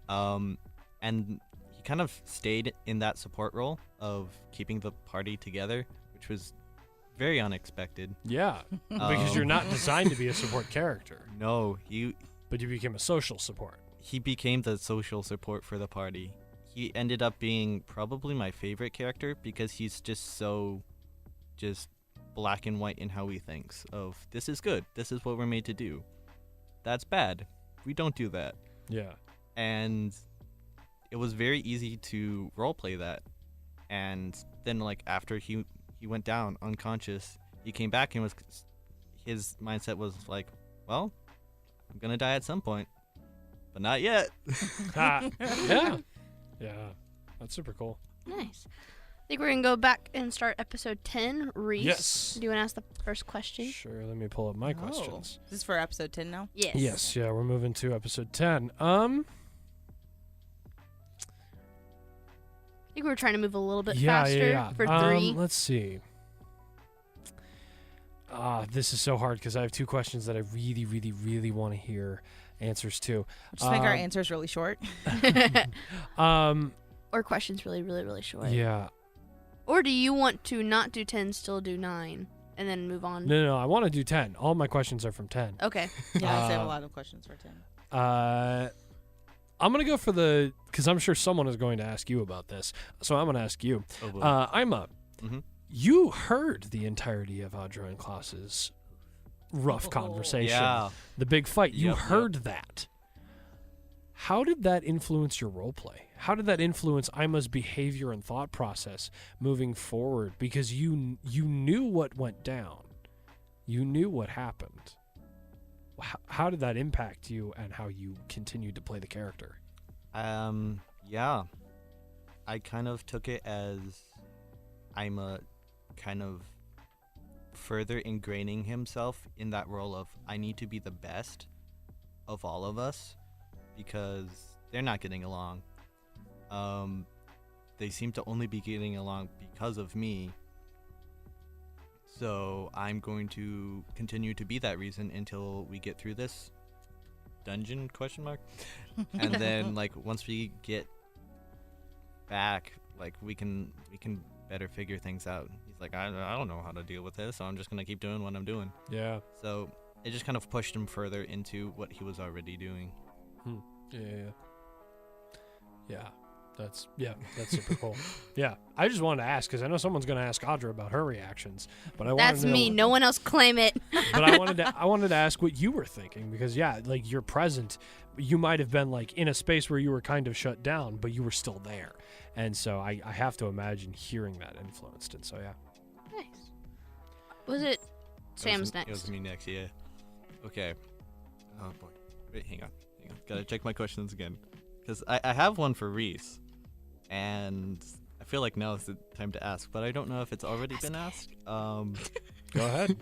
[SPEAKER 5] And he kind of stayed in that support role of keeping the party together, which was very unexpected.
[SPEAKER 4] Yeah. Because you're not designed to be a support character,
[SPEAKER 5] No,
[SPEAKER 4] but you became a social support.
[SPEAKER 5] he became the social support for the party. He ended up being probably my favorite character because he's just so just black and white in how he thinks of this is good, this is what we're made to do. That's bad. We don't do that.
[SPEAKER 4] Yeah.
[SPEAKER 5] And it was very easy to roleplay that. And then like after he went down unconscious, he came back and his mindset was like, well, I'm gonna die at some point, but not yet.
[SPEAKER 4] Yeah. Yeah. That's super cool.
[SPEAKER 2] Nice. I think we're going to go back and start episode 10. Reese,
[SPEAKER 4] Yes.
[SPEAKER 2] do you want to ask the first question?
[SPEAKER 4] Sure. Let me pull up my
[SPEAKER 3] Oh.
[SPEAKER 4] questions.
[SPEAKER 3] This is for episode 10 now?
[SPEAKER 2] Yes.
[SPEAKER 4] Yes. Yeah. We're moving to episode 10.
[SPEAKER 2] I think we were trying to move a little bit
[SPEAKER 4] Yeah.
[SPEAKER 2] faster for 3.
[SPEAKER 4] Let's see. This is so hard because I have 2 questions that I really, really, really want to hear answers to.
[SPEAKER 3] Just make our answers really short.
[SPEAKER 2] Or questions really, really, really short.
[SPEAKER 4] Yeah.
[SPEAKER 2] Or do you want to not do 10, still do 9, and then move on?
[SPEAKER 4] No. I want to do 10. All my questions are from 10.
[SPEAKER 2] Okay.
[SPEAKER 3] Yeah, I have a lot of questions for 10.
[SPEAKER 4] I'm going to go for because I'm sure someone is going to ask you about this. So I'm going to ask you.
[SPEAKER 5] Oh, boy.
[SPEAKER 4] Ima, you heard the entirety of Audra and Klaus's rough conversation.
[SPEAKER 5] Yeah.
[SPEAKER 4] The big fight. You
[SPEAKER 5] Yep,
[SPEAKER 4] heard that. How did that influence your role play? How did that influence Ima's behavior and thought process moving forward? Because you knew what went down. You knew what happened. How did that impact you and how you continued to play the character?
[SPEAKER 5] Yeah. I kind of took it as Ima kind of further ingraining himself in that role of I need to be the best of all of us because they're not getting along. They seem to only be getting along because of me. So I'm going to continue to be that reason until we get through this dungeon ? And then like once we get back, like we can better figure things out. He's like, I don't know how to deal with this, so I'm just gonna keep doing what I'm doing.
[SPEAKER 4] Yeah.
[SPEAKER 5] So it just kind of pushed him further into what he was already doing.
[SPEAKER 4] Yeah. That's super cool. Yeah, I just wanted to ask because I know someone's going to ask Audra about her reactions, but I wanted
[SPEAKER 2] That's
[SPEAKER 4] to know,
[SPEAKER 2] me. No one else claim it.
[SPEAKER 4] But I wanted to ask what you were thinking because like you're present. You might have been like in a space where you were kind of shut down, but you were still there, and so I have to imagine hearing that influenced. And so yeah.
[SPEAKER 2] Nice. Was it Sam's next?
[SPEAKER 5] It was me next, yeah. Okay. Oh boy. Wait, hang on. Gotta check my questions again. Because I have one for Reese. And I feel like now is the time to ask, but I don't know if it's already been asked.
[SPEAKER 4] Go ahead.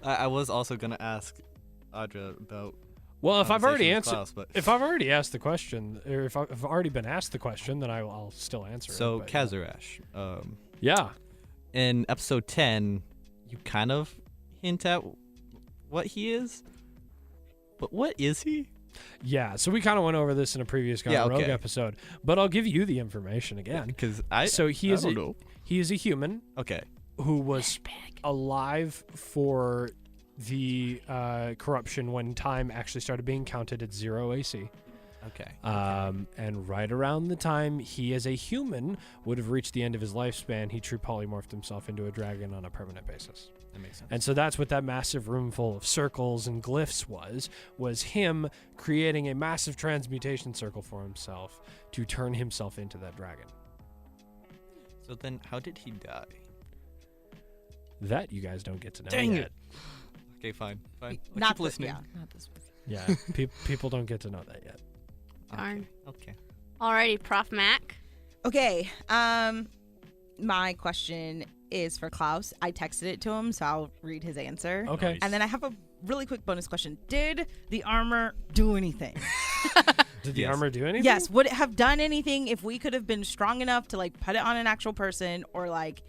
[SPEAKER 5] I was also gonna ask Audra about.
[SPEAKER 4] Well, if I've already
[SPEAKER 5] conversation with
[SPEAKER 4] answered,
[SPEAKER 5] Klaus, but
[SPEAKER 4] if I've already asked the question, or if I've already been asked the question, then I'll still answer it.
[SPEAKER 5] so
[SPEAKER 4] but,
[SPEAKER 5] Kazarash,
[SPEAKER 4] yeah.
[SPEAKER 5] in episode 10, you kind of hint at what he is, but what is he?
[SPEAKER 4] Yeah, so we kind of went over this in a previous Gone Rogue episode, but I'll give you the information again.
[SPEAKER 5] Because
[SPEAKER 4] he is a human
[SPEAKER 5] Okay.
[SPEAKER 4] who was alive for the corruption when time actually started being counted at 0 AC.
[SPEAKER 5] Okay.
[SPEAKER 4] And right around the time he as a human would have reached the end of his lifespan, he true polymorphed himself into a dragon on a permanent basis.
[SPEAKER 5] That makes sense.
[SPEAKER 4] And so that's what that massive room full of circles and glyphs was him creating a massive transmutation circle for himself to turn himself into that dragon.
[SPEAKER 5] So then how did he die?
[SPEAKER 4] That you guys don't get to know
[SPEAKER 5] Dang
[SPEAKER 4] yet.
[SPEAKER 5] it. Okay, fine. I'll
[SPEAKER 3] Not
[SPEAKER 5] keep listening.
[SPEAKER 3] Yeah, not this.
[SPEAKER 4] Yeah, people don't get to know that yet.
[SPEAKER 2] Darn.
[SPEAKER 5] Okay.
[SPEAKER 2] Alrighty, Prof. Mac.
[SPEAKER 3] Okay. My question is for Klaus. I texted it to him, so I'll read his answer.
[SPEAKER 4] Okay.
[SPEAKER 5] Nice.
[SPEAKER 3] And then I have a really quick bonus question. Did the armor do anything?
[SPEAKER 4] Did the
[SPEAKER 5] Yes.
[SPEAKER 4] armor do anything?
[SPEAKER 3] Yes. Would it have done anything if we could have been strong enough to like put it on an actual person, or like,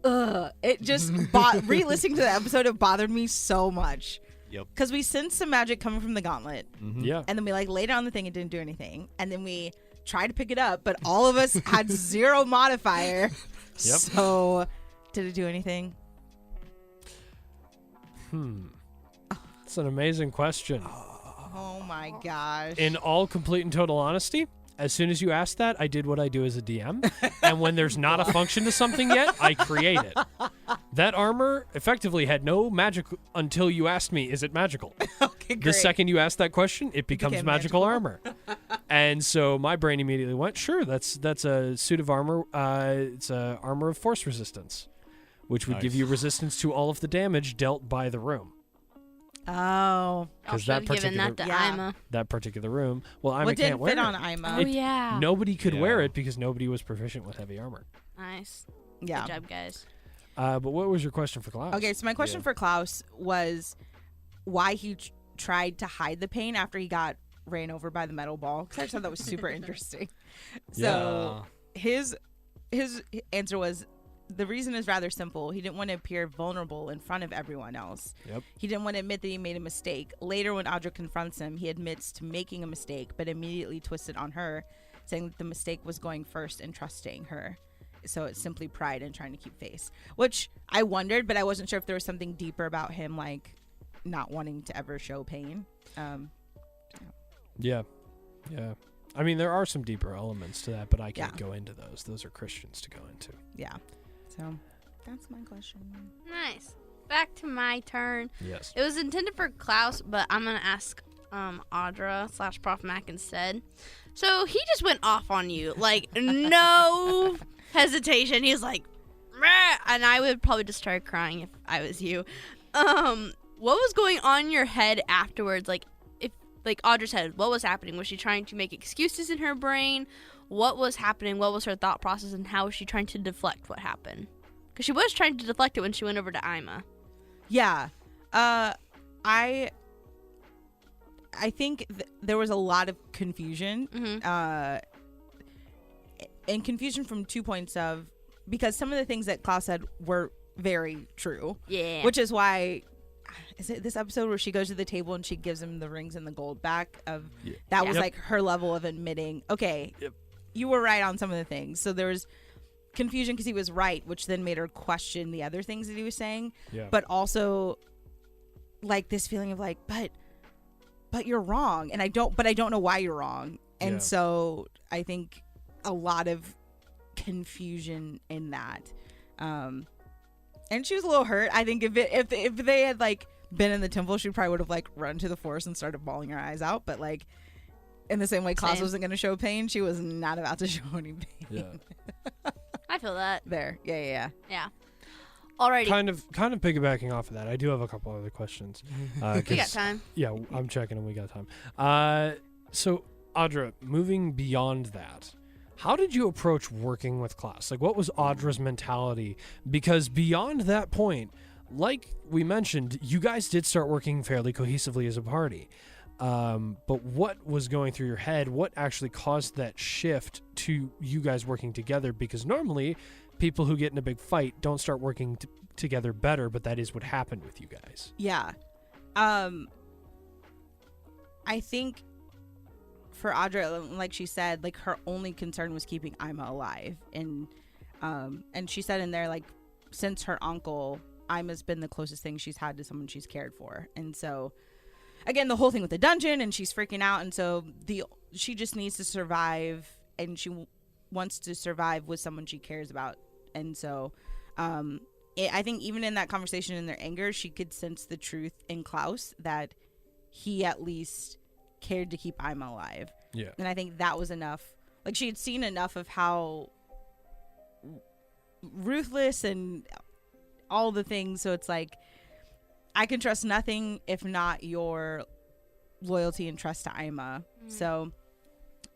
[SPEAKER 3] it just re-listening to the episode, it bothered me so much.
[SPEAKER 5] Yep.
[SPEAKER 3] Because we sensed some magic coming from the gauntlet,
[SPEAKER 4] Yeah.
[SPEAKER 3] and then we like laid it on the thing and didn't do anything, and then we tried to pick it up, but all of us had 0 modifier.
[SPEAKER 4] Yep.
[SPEAKER 3] So, did it do anything?
[SPEAKER 4] It's an amazing question.
[SPEAKER 3] Oh my gosh.
[SPEAKER 4] In all complete and total honesty, as soon as you asked that, I did what I do as a DM. And when there's not a function to something yet, I create it. That armor effectively had no magic until you asked me, is it magical?
[SPEAKER 3] Okay,
[SPEAKER 4] The
[SPEAKER 3] great.
[SPEAKER 4] second you ask that question, it becomes
[SPEAKER 3] became
[SPEAKER 4] magical
[SPEAKER 3] magical.
[SPEAKER 4] armor. And so my brain immediately went, sure, that's a suit of armor. It's a armor of force resistance, which would give
[SPEAKER 5] Nice.
[SPEAKER 4] you resistance to all of the damage dealt by the room.
[SPEAKER 3] Oh.
[SPEAKER 2] I
[SPEAKER 4] 'Cause
[SPEAKER 2] should
[SPEAKER 4] that
[SPEAKER 2] have given that to
[SPEAKER 3] Yeah.
[SPEAKER 2] Ima.
[SPEAKER 4] That particular room. Well, Ima
[SPEAKER 3] What
[SPEAKER 4] can't
[SPEAKER 3] didn't
[SPEAKER 4] wear
[SPEAKER 3] fit
[SPEAKER 4] it.
[SPEAKER 3] on Ima?
[SPEAKER 2] Oh, yeah.
[SPEAKER 4] Nobody could wear
[SPEAKER 5] Yeah.
[SPEAKER 4] it because nobody was proficient with heavy armor.
[SPEAKER 2] Nice.
[SPEAKER 3] Yeah.
[SPEAKER 2] Good job, guys.
[SPEAKER 4] But what was your question for Klaus?
[SPEAKER 3] Okay, so my question for Klaus was why he tried to hide the pain after he got ran over by the metal ball. Because I just thought that was super interesting. So his answer was, the reason is rather simple. He didn't want to appear vulnerable in front of everyone else.
[SPEAKER 4] Yep.
[SPEAKER 3] He didn't want to admit that he made a mistake. Later, when Audra confronts him, he admits to making a mistake, but immediately twisted on her, saying that the mistake was going first and trusting her. So it's simply pride and trying to keep face. Which I wondered, but I wasn't sure if there was something deeper about him, like not wanting to ever show pain.
[SPEAKER 4] Yeah. I mean, there are some deeper elements to that, but I can't go into those. Those are Christians to go into.
[SPEAKER 3] Yeah. So that's my question.
[SPEAKER 2] Nice. Back to my turn.
[SPEAKER 4] Yes.
[SPEAKER 2] It was intended for Klaus, but I'm going to ask Audra / Prof Mac instead. So he just went off on you. Like, no hesitation. He was like, "Meh," and I would probably just start crying if I was you. What was going on in your head afterwards? Like Audra said, what was happening? Was she trying to make excuses in her brain? What was happening? What was her thought process? And how was she trying to deflect what happened? Because she was trying to deflect it when she went over to Ima.
[SPEAKER 3] Yeah. I think there was a lot of confusion. And confusion from 2 points of, because some of the things that Klaus said were very true.
[SPEAKER 2] Yeah.
[SPEAKER 3] Which is why, is it this episode where she goes to the table and she gives him the rings and the gold back? That was
[SPEAKER 4] Yep.
[SPEAKER 3] like her level of admitting, okay, you were right on some of the things. So there was confusion because he was right, which then made her question the other things that he was saying.
[SPEAKER 4] Yeah.
[SPEAKER 3] But also like this feeling of like, but you're wrong, and I don't know why you're wrong. And
[SPEAKER 4] Yeah.
[SPEAKER 3] so I think a lot of confusion in that. And she was a little hurt. I think if they had like been in the temple, she probably would have like run to the forest and started bawling her eyes out. But like in the same way Klaus wasn't going to show pain, she was not about to show any pain.
[SPEAKER 4] Yeah.
[SPEAKER 2] I feel that.
[SPEAKER 3] There. Yeah.
[SPEAKER 2] Yeah. Alrighty.
[SPEAKER 4] Kind of piggybacking off of that, I do have a couple other questions.
[SPEAKER 2] We got
[SPEAKER 4] 'cause-
[SPEAKER 2] time.
[SPEAKER 4] Yeah, I'm checking and we got time. So Audra, moving beyond that, how did you approach working with Klaus? Like, what was Audra's mentality? Because beyond that point, like we mentioned, you guys did start working fairly cohesively as a party. But what was going through your head? What actually caused that shift to you guys working together? Because normally, people who get in a big fight don't start working together better, but that is what happened with you guys.
[SPEAKER 3] Yeah. I think for Audra, like she said, like her only concern was keeping Ima alive. And she said in there, like, since her uncle, Ima's been the closest thing she's had to someone she's cared for. And so, again, the whole thing with the dungeon, and she's freaking out. And so she just needs to survive, and she wants to survive with someone she cares about. And so, I think even in that conversation, in their anger, she could sense the truth in Klaus that he at least cared to keep Ima alive.
[SPEAKER 4] Yeah.
[SPEAKER 3] And I think that was enough. Like, she had seen enough of how ruthless and all the things. So it's like, I can trust nothing if not your loyalty and trust to Ima. So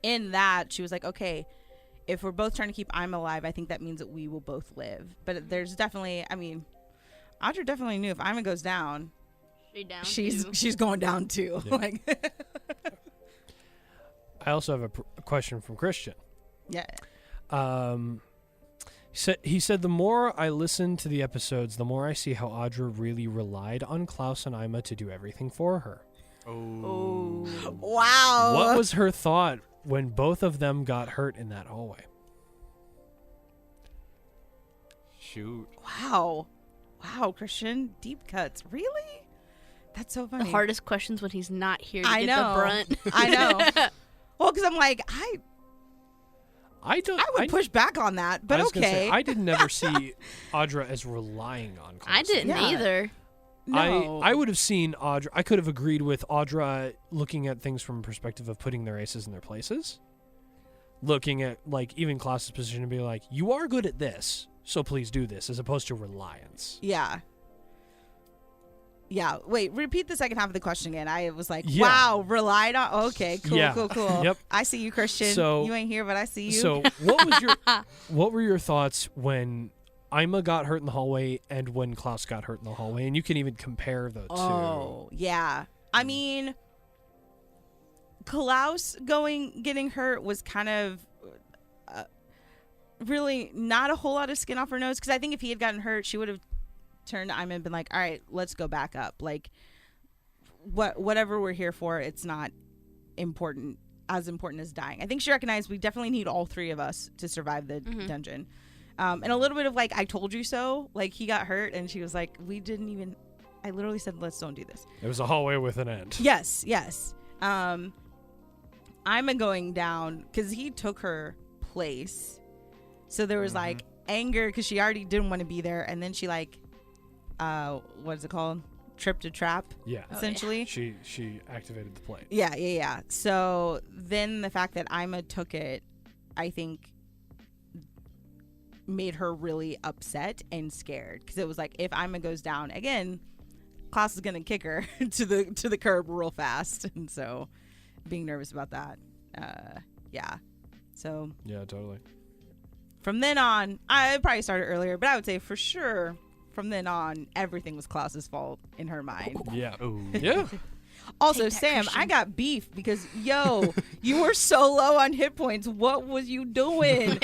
[SPEAKER 3] in that, she was like, okay, if we're both trying to keep I'm alive, I think that means that we will both live. But there's definitely, I mean, Audra definitely knew if Ima goes down, she's going down too.
[SPEAKER 4] Yeah.
[SPEAKER 3] Like,
[SPEAKER 4] I also have a question from Christian.
[SPEAKER 3] yeah.
[SPEAKER 4] He said, the more I listen to the episodes, the more I see how Audra really relied on Klaus and Ima to do everything for her.
[SPEAKER 5] Oh.
[SPEAKER 3] Wow.
[SPEAKER 4] What was her thought when both of them got hurt in that hallway?
[SPEAKER 5] Shoot.
[SPEAKER 3] Wow, Christian, deep cuts. Really? That's so funny.
[SPEAKER 2] The hardest questions when he's not here to
[SPEAKER 3] I
[SPEAKER 2] get
[SPEAKER 3] know.
[SPEAKER 2] the brunt.
[SPEAKER 3] I know. Well, because I'm like, I would push back on that, but
[SPEAKER 4] I was gonna
[SPEAKER 3] okay.
[SPEAKER 4] say, I didn't ever see Audra as relying on Klaus.
[SPEAKER 2] I didn't
[SPEAKER 3] Yeah.
[SPEAKER 2] either.
[SPEAKER 3] No.
[SPEAKER 4] I would have seen Audra. I could have agreed with Audra looking at things from a perspective of putting their aces in their places. Looking at, like, even Klaus's position and be like, you are good at this, so please do this, as opposed to reliance.
[SPEAKER 3] Yeah. Yeah. Wait, repeat the second half of the question again. I was like,
[SPEAKER 4] Yeah.
[SPEAKER 3] wow, relied on. Okay, cool,
[SPEAKER 4] Yeah.
[SPEAKER 3] cool.
[SPEAKER 4] Yep.
[SPEAKER 3] I see you, Christian.
[SPEAKER 4] So-
[SPEAKER 3] you ain't here, but I see you.
[SPEAKER 4] So what were your thoughts when Ima got hurt in the hallway and when Klaus got hurt in the hallway? And you can even compare the two.
[SPEAKER 3] Oh, yeah. I mean, Klaus getting hurt was kind of really not a whole lot of skin off her nose, because I think if he had gotten hurt, she would have turned to Ima and been like, all right, let's go back up. Like, whatever we're here for, it's not as important as dying. I think she recognized we definitely need all three of us to survive the dungeon. And a little bit of like, I told you so. Like, he got hurt and she was like, I literally said, let's don't do this.
[SPEAKER 4] It was a hallway with an end.
[SPEAKER 3] Yes. Ima going down because he took her place. So there was like anger because she already didn't want to be there. And then she like, what is it called? Tripped a trap.
[SPEAKER 4] Yeah.
[SPEAKER 3] Essentially.
[SPEAKER 4] She activated the plate.
[SPEAKER 3] Yeah. So then the fact that Ima took it, I think, made her really upset and scared, because it was like, if Ima goes down again, Klaus is gonna kick her to the curb real fast, and so being nervous about that. Yeah. So
[SPEAKER 4] Yeah, totally.
[SPEAKER 3] from then on, I probably started earlier, but I would say for sure from then on, everything was Klaus's fault in her mind.
[SPEAKER 4] Yeah.
[SPEAKER 5] Oh.
[SPEAKER 4] Yeah.
[SPEAKER 3] Also,
[SPEAKER 2] Take that,
[SPEAKER 3] Sam,
[SPEAKER 2] Christian.
[SPEAKER 3] I got beef because, you were so low on hit points. What was you doing?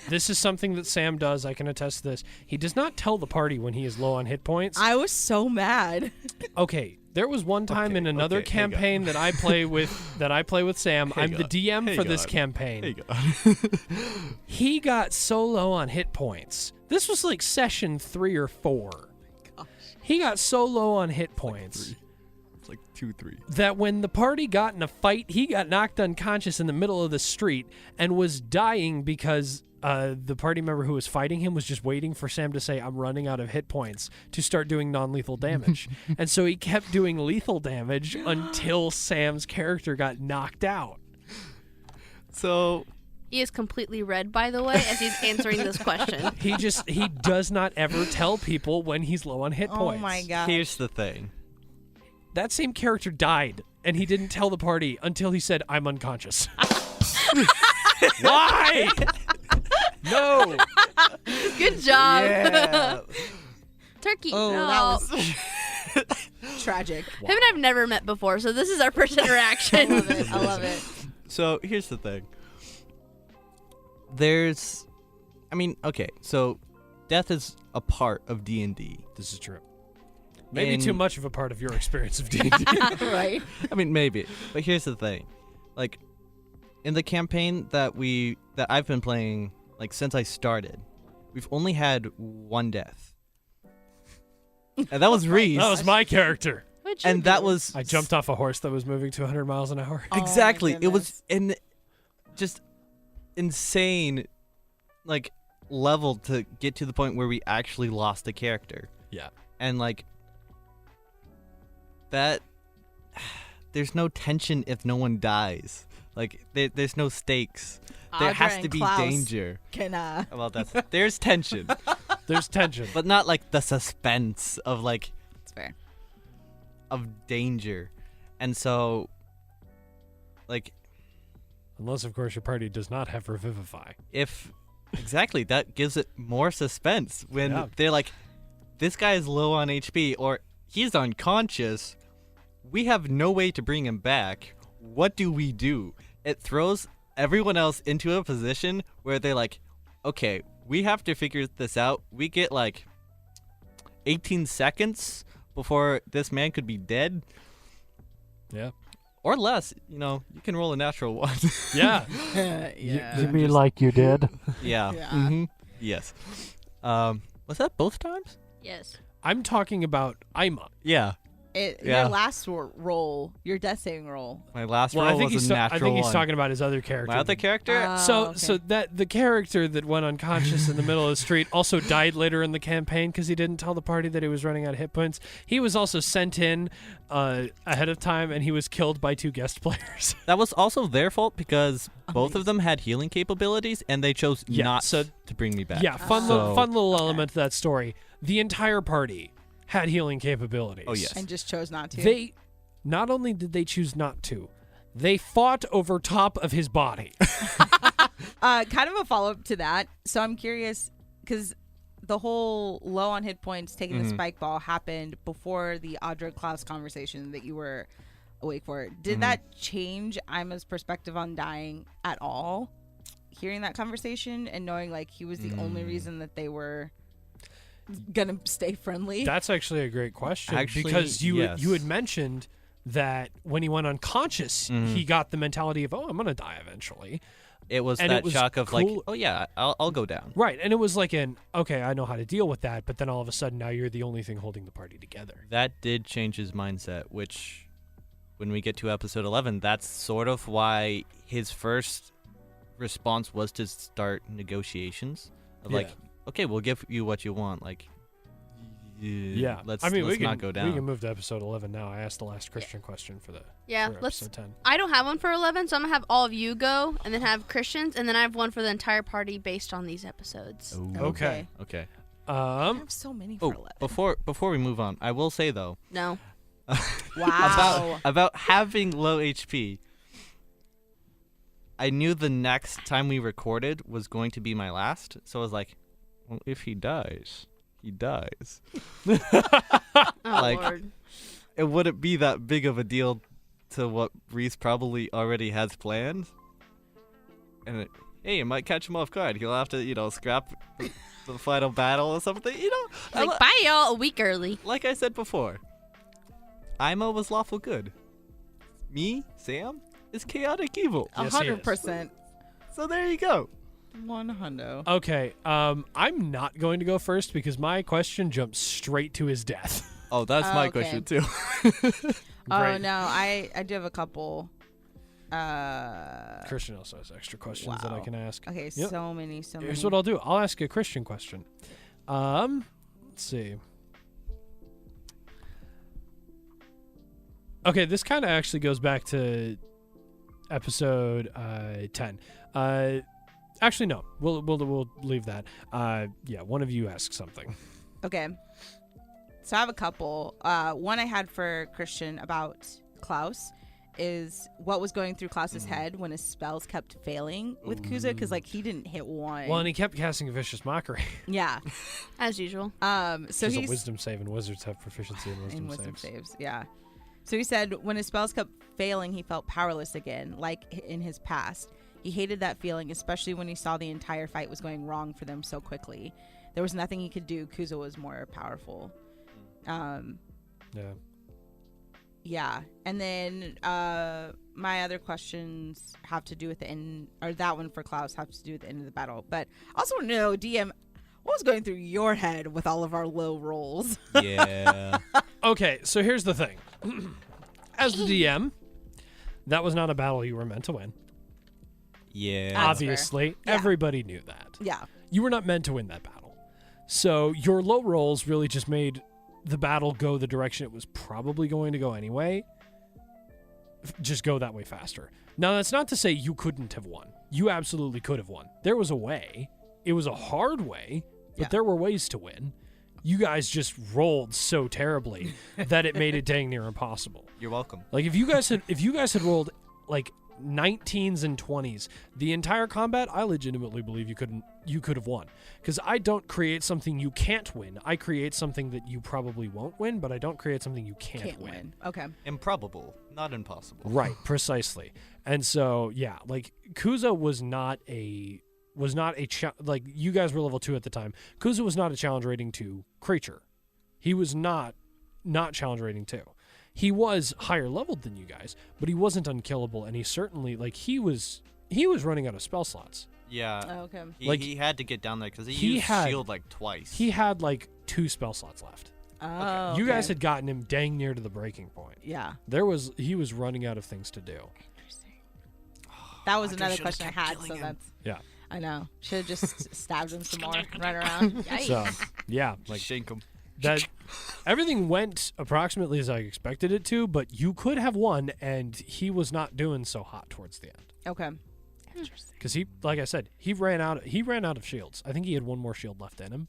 [SPEAKER 4] This is something that Sam does. I can attest to this. He does not tell the party when he is low on hit points.
[SPEAKER 3] I was so mad.
[SPEAKER 4] Okay, there was one time in anher
[SPEAKER 5] okay, hang on.
[SPEAKER 4] campaign that I play with Sam.
[SPEAKER 5] Hang
[SPEAKER 4] I'm the
[SPEAKER 5] on,
[SPEAKER 4] DM for
[SPEAKER 5] hang
[SPEAKER 4] this
[SPEAKER 5] on.
[SPEAKER 4] campaign.
[SPEAKER 5] Hey, God.
[SPEAKER 4] He got so low on hit points. This was like session 3 or 4. He got so low on hit points
[SPEAKER 5] It's like 2-3.
[SPEAKER 4] that when the party got in a fight, he got knocked unconscious in the middle of the street and was dying because the party member who was fighting him was just waiting for Sam to say, I'm running out of hit points, to start doing non-lethal damage. And so he kept doing lethal damage until Sam's character got knocked out.
[SPEAKER 5] So
[SPEAKER 2] He is completely red, by the way, as he's answering this question.
[SPEAKER 4] He does not ever tell people when he's low on hit points.
[SPEAKER 3] Oh my god.
[SPEAKER 5] here's the thing.
[SPEAKER 4] That same character died, and he didn't tell the party until he said, I'm unconscious. Why? No.
[SPEAKER 2] Good job.
[SPEAKER 5] Yeah.
[SPEAKER 2] Turkey.
[SPEAKER 3] Oh,
[SPEAKER 2] no.
[SPEAKER 3] that was tragic.
[SPEAKER 2] Him and I've never met before, so this is our first interaction.
[SPEAKER 3] I love it.
[SPEAKER 5] So here's the thing. Okay, so death is a part of D&D.
[SPEAKER 4] This is true. Maybe
[SPEAKER 5] In-
[SPEAKER 4] too much of a part of your experience of D&D.
[SPEAKER 3] Right?
[SPEAKER 5] I mean, maybe. But here's the thing. Like, in the campaign that I've been playing, like, since I started, we've only had one death. And that was Reese.
[SPEAKER 4] That was my character.
[SPEAKER 2] What'd you
[SPEAKER 5] And that
[SPEAKER 2] do?
[SPEAKER 5] was...
[SPEAKER 4] I jumped off a horse that was moving 200 miles an hour.
[SPEAKER 3] Oh, my
[SPEAKER 5] Exactly. It was
[SPEAKER 3] goodness.
[SPEAKER 5] just insane, like, level to get to the point where we actually lost a character.
[SPEAKER 4] Yeah.
[SPEAKER 5] And, like, that... There's no tension if no one dies. Like, there's no stakes. There
[SPEAKER 3] Audra
[SPEAKER 5] has
[SPEAKER 3] and
[SPEAKER 5] to be
[SPEAKER 3] Klaus
[SPEAKER 5] danger.
[SPEAKER 3] Can
[SPEAKER 5] Well, there's tension,
[SPEAKER 4] There's tension.
[SPEAKER 5] but not like the suspense of like
[SPEAKER 3] it's fair.
[SPEAKER 5] of danger, and so like
[SPEAKER 4] Unless, of course, your party does not have Revivify.
[SPEAKER 5] Exactly, that gives it more suspense when
[SPEAKER 4] Yeah.
[SPEAKER 5] they're like, this guy is low on HP or he's unconscious. We have no way to bring him back. What do we do? It throws everyone else into a position where they're like, okay, we have to figure this out. We get like 18 seconds before this man could be dead.
[SPEAKER 4] Yeah.
[SPEAKER 5] Or less, you can roll a natural one.
[SPEAKER 4] Yeah.
[SPEAKER 3] Yeah.
[SPEAKER 4] You mean like you did?
[SPEAKER 5] Yeah.
[SPEAKER 3] Yeah.
[SPEAKER 5] Mm-hmm. Yes. Was that both times?
[SPEAKER 2] Yes.
[SPEAKER 4] I'm talking about Ima.
[SPEAKER 5] Yeah.
[SPEAKER 3] Your last roll, your death saving roll.
[SPEAKER 5] My last
[SPEAKER 4] Well,
[SPEAKER 5] roll
[SPEAKER 4] I think
[SPEAKER 5] was
[SPEAKER 4] he's
[SPEAKER 5] a natural
[SPEAKER 4] I think he's
[SPEAKER 5] one.
[SPEAKER 4] talking about his other character.
[SPEAKER 5] My other character?
[SPEAKER 4] So
[SPEAKER 3] okay.
[SPEAKER 4] that the character that went unconscious in the middle of the street also died later in the campaign because he didn't tell the party that he was running out of hit points. He was also sent in ahead of time, and he was killed by 2 guest players.
[SPEAKER 5] That was also their fault because both of them had healing capabilities, and they chose
[SPEAKER 4] Yeah,
[SPEAKER 5] not
[SPEAKER 4] so-
[SPEAKER 5] to bring me back.
[SPEAKER 4] Yeah, fun
[SPEAKER 5] So-
[SPEAKER 4] little element to that story. The entire party had healing capabilities.
[SPEAKER 5] Oh, yes.
[SPEAKER 3] And just chose not to.
[SPEAKER 4] They not only did they choose not to, they fought over top of his body.
[SPEAKER 3] Kind of a follow up to that. So I'm curious because the whole low on hit points taking the spike ball happened before the Audra Klaus conversation that you were awake for. Did that change Ima's perspective on dying at all? Hearing that conversation and knowing like he was the only reason that they were gonna stay friendly.
[SPEAKER 4] That's actually a great question.
[SPEAKER 5] Actually,
[SPEAKER 4] because you
[SPEAKER 5] yes.
[SPEAKER 4] you had mentioned that when he went unconscious, he got the mentality of, I'm going to die eventually.
[SPEAKER 5] It was
[SPEAKER 4] And
[SPEAKER 5] that
[SPEAKER 4] it was
[SPEAKER 5] shock of like,
[SPEAKER 4] cool.
[SPEAKER 5] oh yeah, I'll go down.
[SPEAKER 4] Right. And it was like okay, I know how to deal with that. But then all of a sudden now you're the only thing holding the party together.
[SPEAKER 5] That did change his mindset, which when we get to episode 11, that's sort of why his first response was to start negotiations of like,
[SPEAKER 4] Yeah.
[SPEAKER 5] okay, we'll give you what you want. Like,
[SPEAKER 4] Yeah.
[SPEAKER 5] let's
[SPEAKER 4] I mean,
[SPEAKER 5] let's
[SPEAKER 4] we
[SPEAKER 5] not
[SPEAKER 4] can,
[SPEAKER 5] go down.
[SPEAKER 4] We can move to episode 11 now. I asked the last Christian question for
[SPEAKER 2] Yeah,
[SPEAKER 4] for
[SPEAKER 2] let's.
[SPEAKER 4] episode 10.
[SPEAKER 2] I don't have one for 11, so I'm gonna have all of you go, and then have Christians, and then I have one for the entire party based on these episodes.
[SPEAKER 5] Ooh.
[SPEAKER 4] Okay.
[SPEAKER 5] Okay.
[SPEAKER 3] I have so many for 11.
[SPEAKER 5] Before we move on, I will say though
[SPEAKER 2] No.
[SPEAKER 3] Wow.
[SPEAKER 5] about having low HP. I knew the next time we recorded was going to be my last, so I was like, well, if he dies, he dies.
[SPEAKER 2] Oh
[SPEAKER 5] Like-
[SPEAKER 2] Lord.
[SPEAKER 5] It wouldn't be that big of a deal to what Reese probably already has planned. And it might catch him off guard. He'll have to, scrap the final battle or something.
[SPEAKER 2] Like, bye y'all a week early.
[SPEAKER 5] Like I said before, Ima was lawful good. Me, Sam, is chaotic evil.
[SPEAKER 4] Yes, he is.
[SPEAKER 3] 100%.
[SPEAKER 5] So there you go.
[SPEAKER 3] 100.
[SPEAKER 4] Okay. I'm not going to go first because my question jumps straight to his death.
[SPEAKER 5] Oh, that's my
[SPEAKER 3] Okay.
[SPEAKER 5] question too.
[SPEAKER 3] Oh
[SPEAKER 4] Great.
[SPEAKER 3] no, I do have a couple.
[SPEAKER 4] Christian also has extra questions that I
[SPEAKER 3] Wow.
[SPEAKER 4] can ask.
[SPEAKER 3] Okay,
[SPEAKER 4] Yep.
[SPEAKER 3] so many.
[SPEAKER 4] Here's what I'll do. I'll ask a Christian question. Let's see. Okay, this kind of actually goes back to episode 10. Actually, no. We'll leave that. Yeah, one of you ask something.
[SPEAKER 3] Okay. So I have a couple. One I had for Christian about Klaus is what was going through Klaus's head when his spells kept failing with Kuza because like he didn't hit one.
[SPEAKER 4] Well, and he kept casting a vicious mockery.
[SPEAKER 3] Yeah.
[SPEAKER 2] As usual.
[SPEAKER 3] So
[SPEAKER 4] Which is a
[SPEAKER 3] he's
[SPEAKER 4] wisdom save, and wizards have proficiency in wisdom, saves.
[SPEAKER 3] Yeah. So he said when his spells kept failing, he felt powerless again, like in his past. He hated that feeling, especially when he saw the entire fight was going wrong for them so quickly. There was nothing he could do. Kuza was more powerful.
[SPEAKER 4] Yeah.
[SPEAKER 3] Yeah. And then my other questions have to do with the end, or that one for Klaus has to do with the end of the battle. But I also want to know, DM, what was going through your head with all of our low rolls?
[SPEAKER 5] Yeah.
[SPEAKER 4] Okay, so here's the thing. As the DM, that was not a battle you were meant to win.
[SPEAKER 5] Yeah.
[SPEAKER 3] That's
[SPEAKER 4] Obviously,
[SPEAKER 3] Yeah.
[SPEAKER 4] everybody knew that.
[SPEAKER 3] Yeah.
[SPEAKER 4] You were not meant to win that battle. So your low rolls really just made the battle go the direction it was probably going to go anyway. Just go that way faster. Now, that's not to say you couldn't have won. You absolutely could have won. There was a way. It was a hard way, but
[SPEAKER 3] Yeah.
[SPEAKER 4] there were ways to win. You guys just rolled so terribly that it made it dang near impossible.
[SPEAKER 5] You're welcome.
[SPEAKER 4] Like if you guys had rolled like 19s and 20s. The entire combat, I legitimately believe you could have won. Because I don't create something you can't win. I create something that you probably won't win, but I don't create something you can't win.
[SPEAKER 3] Okay.
[SPEAKER 5] Improbable, not impossible.
[SPEAKER 4] Right, precisely. And so, yeah, like Kuza was not a like you guys were level 2 at the time. Kuza was not a challenge rating 2 creature. He was not challenge rating 2. He was higher leveled than you guys, but he wasn't unkillable, and he certainly he was running out of spell slots.
[SPEAKER 5] Yeah.
[SPEAKER 3] Oh, okay.
[SPEAKER 5] He had to get down there because he used shield like twice.
[SPEAKER 4] He had like 2 spell slots left.
[SPEAKER 3] Oh,
[SPEAKER 4] You guys
[SPEAKER 3] okay.
[SPEAKER 4] had gotten him dang near to the breaking point.
[SPEAKER 3] Yeah.
[SPEAKER 4] He was running out of things to do.
[SPEAKER 3] That was
[SPEAKER 5] Audrey
[SPEAKER 3] another
[SPEAKER 5] should've
[SPEAKER 3] question I
[SPEAKER 5] kept
[SPEAKER 3] had,
[SPEAKER 5] killing
[SPEAKER 3] so
[SPEAKER 5] him.
[SPEAKER 3] that's.
[SPEAKER 4] Yeah.
[SPEAKER 3] I know. Should have just stabbed him some more, run around.
[SPEAKER 2] Yikes.
[SPEAKER 4] So, yeah, like
[SPEAKER 5] Shank him.
[SPEAKER 4] that everything went approximately as I expected it to, but you could have won, and he was not doing so hot towards the end.
[SPEAKER 3] Okay.
[SPEAKER 2] Interesting.
[SPEAKER 4] Because he, like I said, he ran out of shields. I think he had one more shield left in him,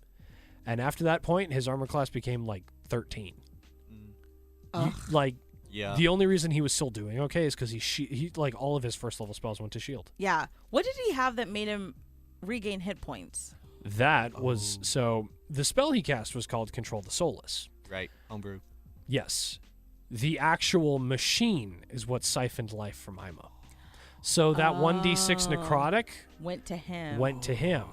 [SPEAKER 4] and after that point, his armor class became like 13.
[SPEAKER 3] Ugh.
[SPEAKER 5] Yeah.
[SPEAKER 4] The only reason he was still doing okay is because he like all of his first level spells went to shield.
[SPEAKER 3] Yeah. What did he have that made him regain hit points?
[SPEAKER 4] That was so the spell he cast was called Control the Soulless.
[SPEAKER 5] Right. Homebrew.
[SPEAKER 4] Yes. The actual machine is what siphoned life from Ima. So that 1d6 necrotic
[SPEAKER 3] Went to him.
[SPEAKER 4] went to him.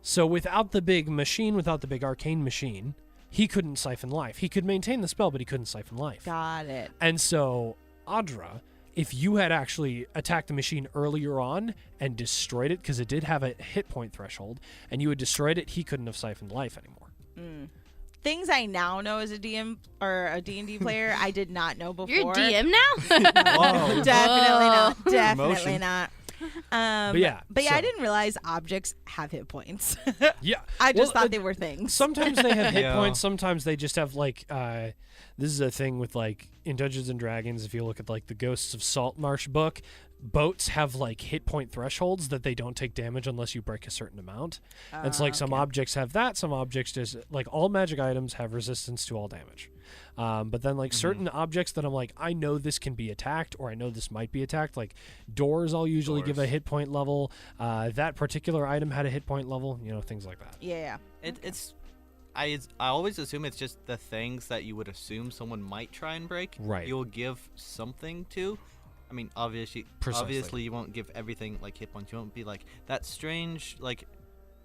[SPEAKER 4] So without the big machine, without the big arcane machine, he couldn't siphon life. He could maintain the spell, but he couldn't siphon life.
[SPEAKER 3] Got it.
[SPEAKER 4] And so, Audra, if you had actually attacked the machine earlier on and destroyed it, because it did have a hit point threshold, and you had destroyed it, he couldn't have siphoned life anymore.
[SPEAKER 3] Things I now know as a DM or a D&D player, I did not know before.
[SPEAKER 2] You're a DM now?
[SPEAKER 5] Whoa.
[SPEAKER 3] Definitely not.
[SPEAKER 2] Whoa.
[SPEAKER 3] Definitely
[SPEAKER 5] Promotion.
[SPEAKER 3] not.
[SPEAKER 4] But yeah,
[SPEAKER 3] I
[SPEAKER 4] so-
[SPEAKER 3] didn't realize objects have hit points.
[SPEAKER 4] Yeah.
[SPEAKER 3] I just
[SPEAKER 4] Well,
[SPEAKER 3] thought they were things.
[SPEAKER 4] Sometimes they have hit
[SPEAKER 5] Yeah.
[SPEAKER 4] points. Sometimes they just have like. This is a thing with like in Dungeons and Dragons. If you look at like the Ghosts of Saltmarsh book, boats have like hit point thresholds that they don't take damage unless you break a certain amount. And it's like some objects have that. Some objects just like all magic items have resistance to all damage. But then like certain objects that I'm like, I know this can be attacked, or I know this might be attacked. Like doors, I'll usually give a
[SPEAKER 5] Doors.
[SPEAKER 4] hit point level. That particular item had a hit point level. Things like that.
[SPEAKER 3] Yeah.
[SPEAKER 5] I always assume it's just the things that you would assume someone might try and break.
[SPEAKER 4] Right.
[SPEAKER 5] You'll give something to. I mean,
[SPEAKER 4] Precisely.
[SPEAKER 5] obviously you won't give everything like hit points. You won't be like that strange like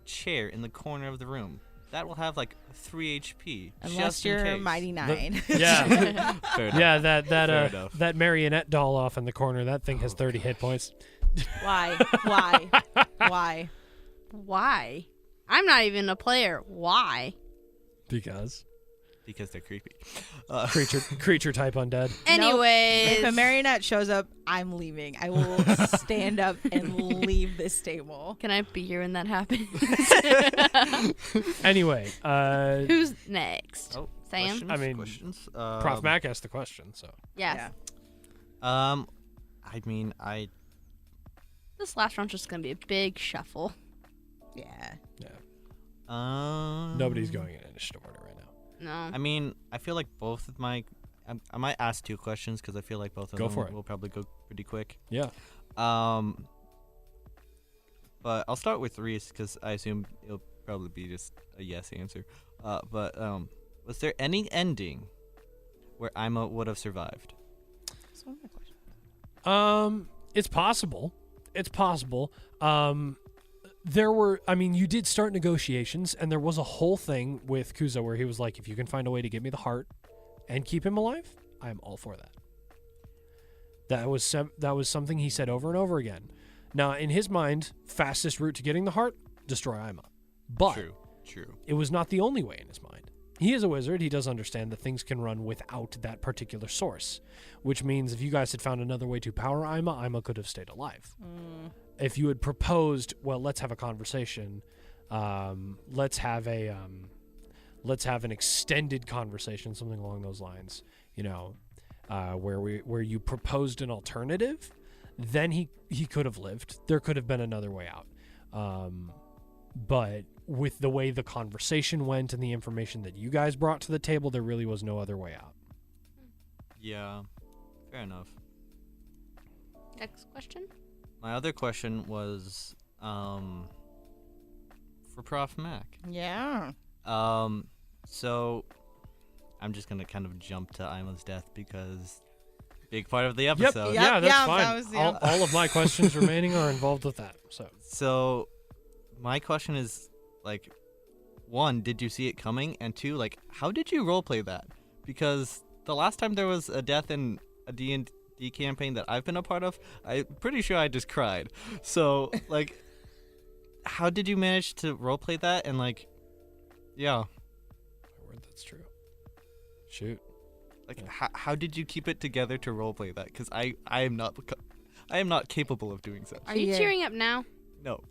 [SPEAKER 5] chair in the corner of the room. That will have like 3 HP.
[SPEAKER 3] Unless
[SPEAKER 5] just in
[SPEAKER 3] you're
[SPEAKER 5] case.
[SPEAKER 3] Mighty Nine.
[SPEAKER 4] Yeah.
[SPEAKER 5] Fair enough.
[SPEAKER 4] Yeah,
[SPEAKER 5] Fair enough.
[SPEAKER 4] that marionette doll off in the corner, that thing has 30 hit points.
[SPEAKER 3] Why? Why?
[SPEAKER 2] Why? I'm not even a player. Why?
[SPEAKER 4] Because
[SPEAKER 5] Because they're creepy.
[SPEAKER 4] creature type undead.
[SPEAKER 2] Anyways.
[SPEAKER 3] If a marionette shows up, I'm leaving. I will stand up and leave this table.
[SPEAKER 2] Can I be here when that happens?
[SPEAKER 4] Anyway,
[SPEAKER 2] Who's next?
[SPEAKER 5] Oh,
[SPEAKER 2] Sam?
[SPEAKER 5] questions?
[SPEAKER 4] I mean,
[SPEAKER 5] questions?
[SPEAKER 4] Prof Mac asked the question, so.
[SPEAKER 2] Yes.
[SPEAKER 3] Yeah.
[SPEAKER 5] I mean,
[SPEAKER 2] This last round's just going to be a big shuffle.
[SPEAKER 3] Yeah.
[SPEAKER 4] Nobody's going in initiative order right now.
[SPEAKER 2] No.
[SPEAKER 5] I mean, I feel like both of my. I might ask 2 questions because I feel like both of
[SPEAKER 4] Go
[SPEAKER 5] them
[SPEAKER 4] for it.
[SPEAKER 5] will probably go pretty quick.
[SPEAKER 4] Yeah.
[SPEAKER 5] But I'll start with Reese because I assume it'll probably be just a yes answer. But was there any ending where Ima would have survived?
[SPEAKER 3] That's one of my questions.
[SPEAKER 4] It's possible. It's possible. You did start negotiations, and there was a whole thing with Kuza where he was like, if you can find a way to give me the heart and keep him alive, I'm all for that. That was something he said over and over again. Now, in his mind, fastest route to getting the heart, destroy Ima. But
[SPEAKER 5] True.
[SPEAKER 4] it was not the only way in his mind. He is a wizard. He does understand that things can run without that particular source, which means if you guys had found another way to power Ima could have stayed alive. If you had proposed, well, let's have a conversation. Let's have an extended conversation, something along those lines. Where you proposed an alternative, then he could have lived. There could have been another way out. But with the way the conversation went and the information that you guys brought to the table, there really was no other way out.
[SPEAKER 5] Yeah. Fair enough.
[SPEAKER 2] Next question.
[SPEAKER 5] My other question was for Prof Mac.
[SPEAKER 3] Yeah.
[SPEAKER 5] So I'm just gonna kind of jump to Ima's death because big part of the episode.
[SPEAKER 3] Yep.
[SPEAKER 4] Yeah, that's
[SPEAKER 3] yeah,
[SPEAKER 4] fine.
[SPEAKER 3] that was- yeah.
[SPEAKER 4] All of my questions remaining are involved with that.
[SPEAKER 5] So my question is, like, 1, did you see it coming? And 2, like, how did you roleplay that? Because the last time there was a death in a D&D campaign that I've been a part of, I'm pretty sure I just cried. So, like, how did you manage to roleplay that? And, like, yeah.
[SPEAKER 4] That's true. Shoot.
[SPEAKER 5] Like, how did you keep it together to roleplay that? Because I am not capable of doing such.
[SPEAKER 2] Are you
[SPEAKER 3] Yeah.
[SPEAKER 2] tearing up now?
[SPEAKER 5] No.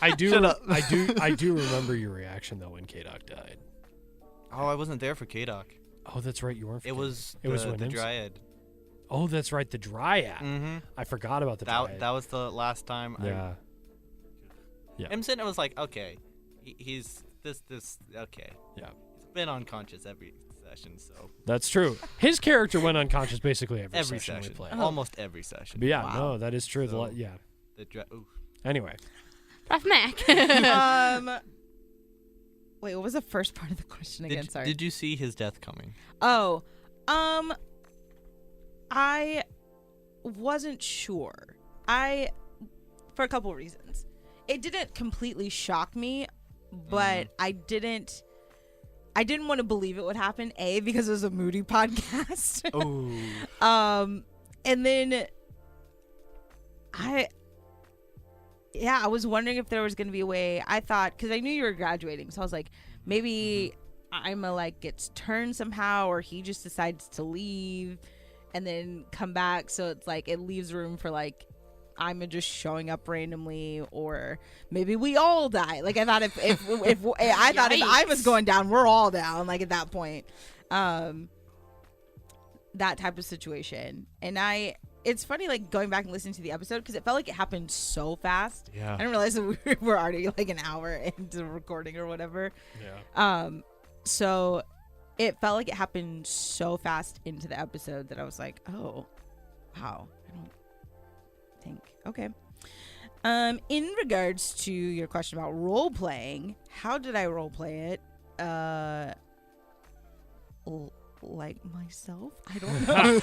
[SPEAKER 4] I do.
[SPEAKER 5] Shut up.
[SPEAKER 4] I do remember your reaction though when K-Doc died.
[SPEAKER 5] Oh, I wasn't there for K-Doc.
[SPEAKER 4] Oh, that's right. You weren't.
[SPEAKER 5] It was
[SPEAKER 4] It was
[SPEAKER 5] the
[SPEAKER 4] Williams?
[SPEAKER 5] Dryad.
[SPEAKER 4] Oh, that's right. The Dryad.
[SPEAKER 5] Mm-hmm.
[SPEAKER 4] I forgot about the Dryad.
[SPEAKER 5] That was the last time.
[SPEAKER 4] Yeah. Yeah.
[SPEAKER 5] I'm sitting. I was like, okay, he's this. Okay.
[SPEAKER 4] Yeah.
[SPEAKER 5] He's been unconscious every session, so
[SPEAKER 4] That's true. His character went unconscious basically every session we played.
[SPEAKER 5] almost every session.
[SPEAKER 4] But yeah,
[SPEAKER 3] Wow.
[SPEAKER 4] no, that is true.
[SPEAKER 5] So-
[SPEAKER 4] Yeah.
[SPEAKER 5] Ooh.
[SPEAKER 4] Anyway,
[SPEAKER 2] Prof Mac.
[SPEAKER 3] Wait, what was the first part of the question again? Sorry.
[SPEAKER 5] Did you see his death coming?
[SPEAKER 3] Oh, I wasn't sure. For a couple reasons. It didn't completely shock me, but I didn't want to believe it would happen. A, because it was a Moody podcast.
[SPEAKER 5] Oh.
[SPEAKER 3] And then I was wondering if there was going to be a way. I thought, because I knew you were graduating, so I was like, maybe Ima like gets turned somehow, or he just decides to leave and then come back. So it's like it leaves room for like Ima just showing up randomly, or maybe we all die. Like I thought if I thought if
[SPEAKER 2] Yikes.
[SPEAKER 3] Ima's going down, we're all down. Like at that point, that type of situation. And it's funny, like going back and listening to the episode, because it felt like it happened so fast.
[SPEAKER 5] Yeah.
[SPEAKER 3] I didn't realize that we were already like an hour into recording or whatever.
[SPEAKER 4] yeah.
[SPEAKER 3] So it felt like it happened so fast into the episode that I was like, oh, wow. I don't think. Okay. In regards to your question about role playing, how did I role play it? Like myself? I don't know.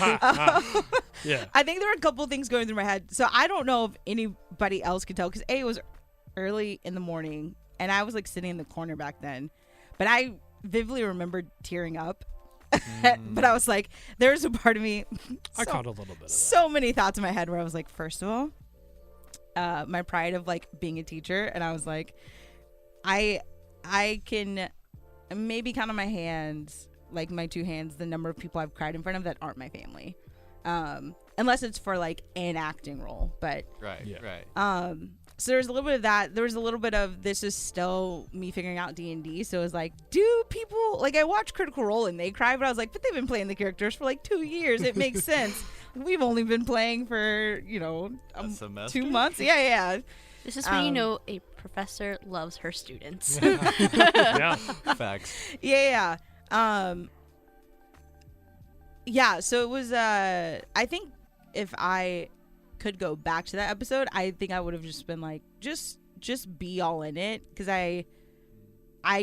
[SPEAKER 4] Yeah.
[SPEAKER 3] I think there were a couple things going through my head. So I don't know if anybody else could tell, because it was early in the morning and I was like sitting in the corner back then. But I vividly remember tearing up. But I was like, there's a part of me.
[SPEAKER 4] I caught a little bit of that.
[SPEAKER 3] So many thoughts in my head where I was like, first of all, my pride of like being a teacher. And I was like, I can maybe count on my hands, like my 2 hands, the number of people I've cried in front of that aren't my family. Unless it's for like an acting role, but
[SPEAKER 5] Right.
[SPEAKER 4] Yeah.
[SPEAKER 5] Right.
[SPEAKER 3] so there's a little bit of that. There was a little bit of this is still me figuring out D&D. So it was like, do people like, I watched Critical Role and they cry, but I was like, but they've been playing the characters for like 2 years. It makes sense. We've only been playing for,
[SPEAKER 5] A semester?
[SPEAKER 3] 2 months. Yeah.
[SPEAKER 2] This is when you know a professor loves her students.
[SPEAKER 4] Yeah.
[SPEAKER 5] Facts.
[SPEAKER 3] Yeah. Yeah, so it was I think if I could go back to that episode, I think I would have just been like just be all in it, because I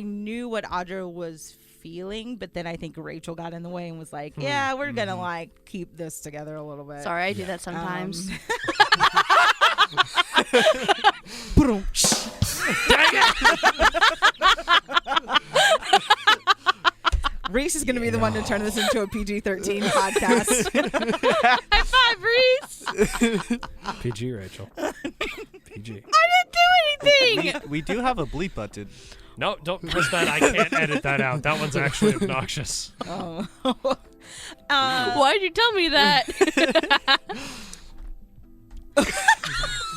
[SPEAKER 3] knew what Audra was feeling, but then I think Rachel got in the way and was like, yeah, we're gonna like keep this together a little bit.
[SPEAKER 2] Sorry, I do that sometimes.
[SPEAKER 3] Reese is gonna be the one to turn this into a PG-13 podcast.
[SPEAKER 2] High five, Reese!
[SPEAKER 4] PG, Rachel. PG.
[SPEAKER 2] I didn't do anything!
[SPEAKER 5] We do have a bleep button.
[SPEAKER 4] No, don't press that. I can't edit that out. That one's actually obnoxious.
[SPEAKER 3] Oh.
[SPEAKER 2] Why'd you tell me that?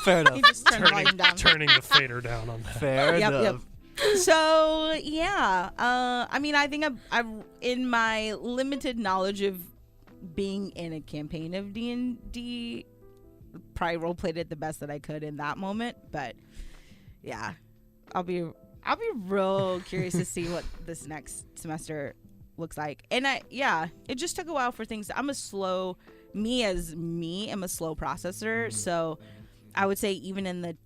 [SPEAKER 5] Fair enough.
[SPEAKER 3] You just turn the volume down.
[SPEAKER 4] Turning the fader down on that.
[SPEAKER 5] Fair
[SPEAKER 3] Yep.
[SPEAKER 5] enough.
[SPEAKER 3] So yeah, I mean, I think I'm in my limited knowledge of being in a campaign of D&D, probably role played it the best that I could in that moment. But yeah, I'll be real curious to see what this next semester looks like. And it just took a while for things. I'm a slow me am a slow processor, so I would say even in the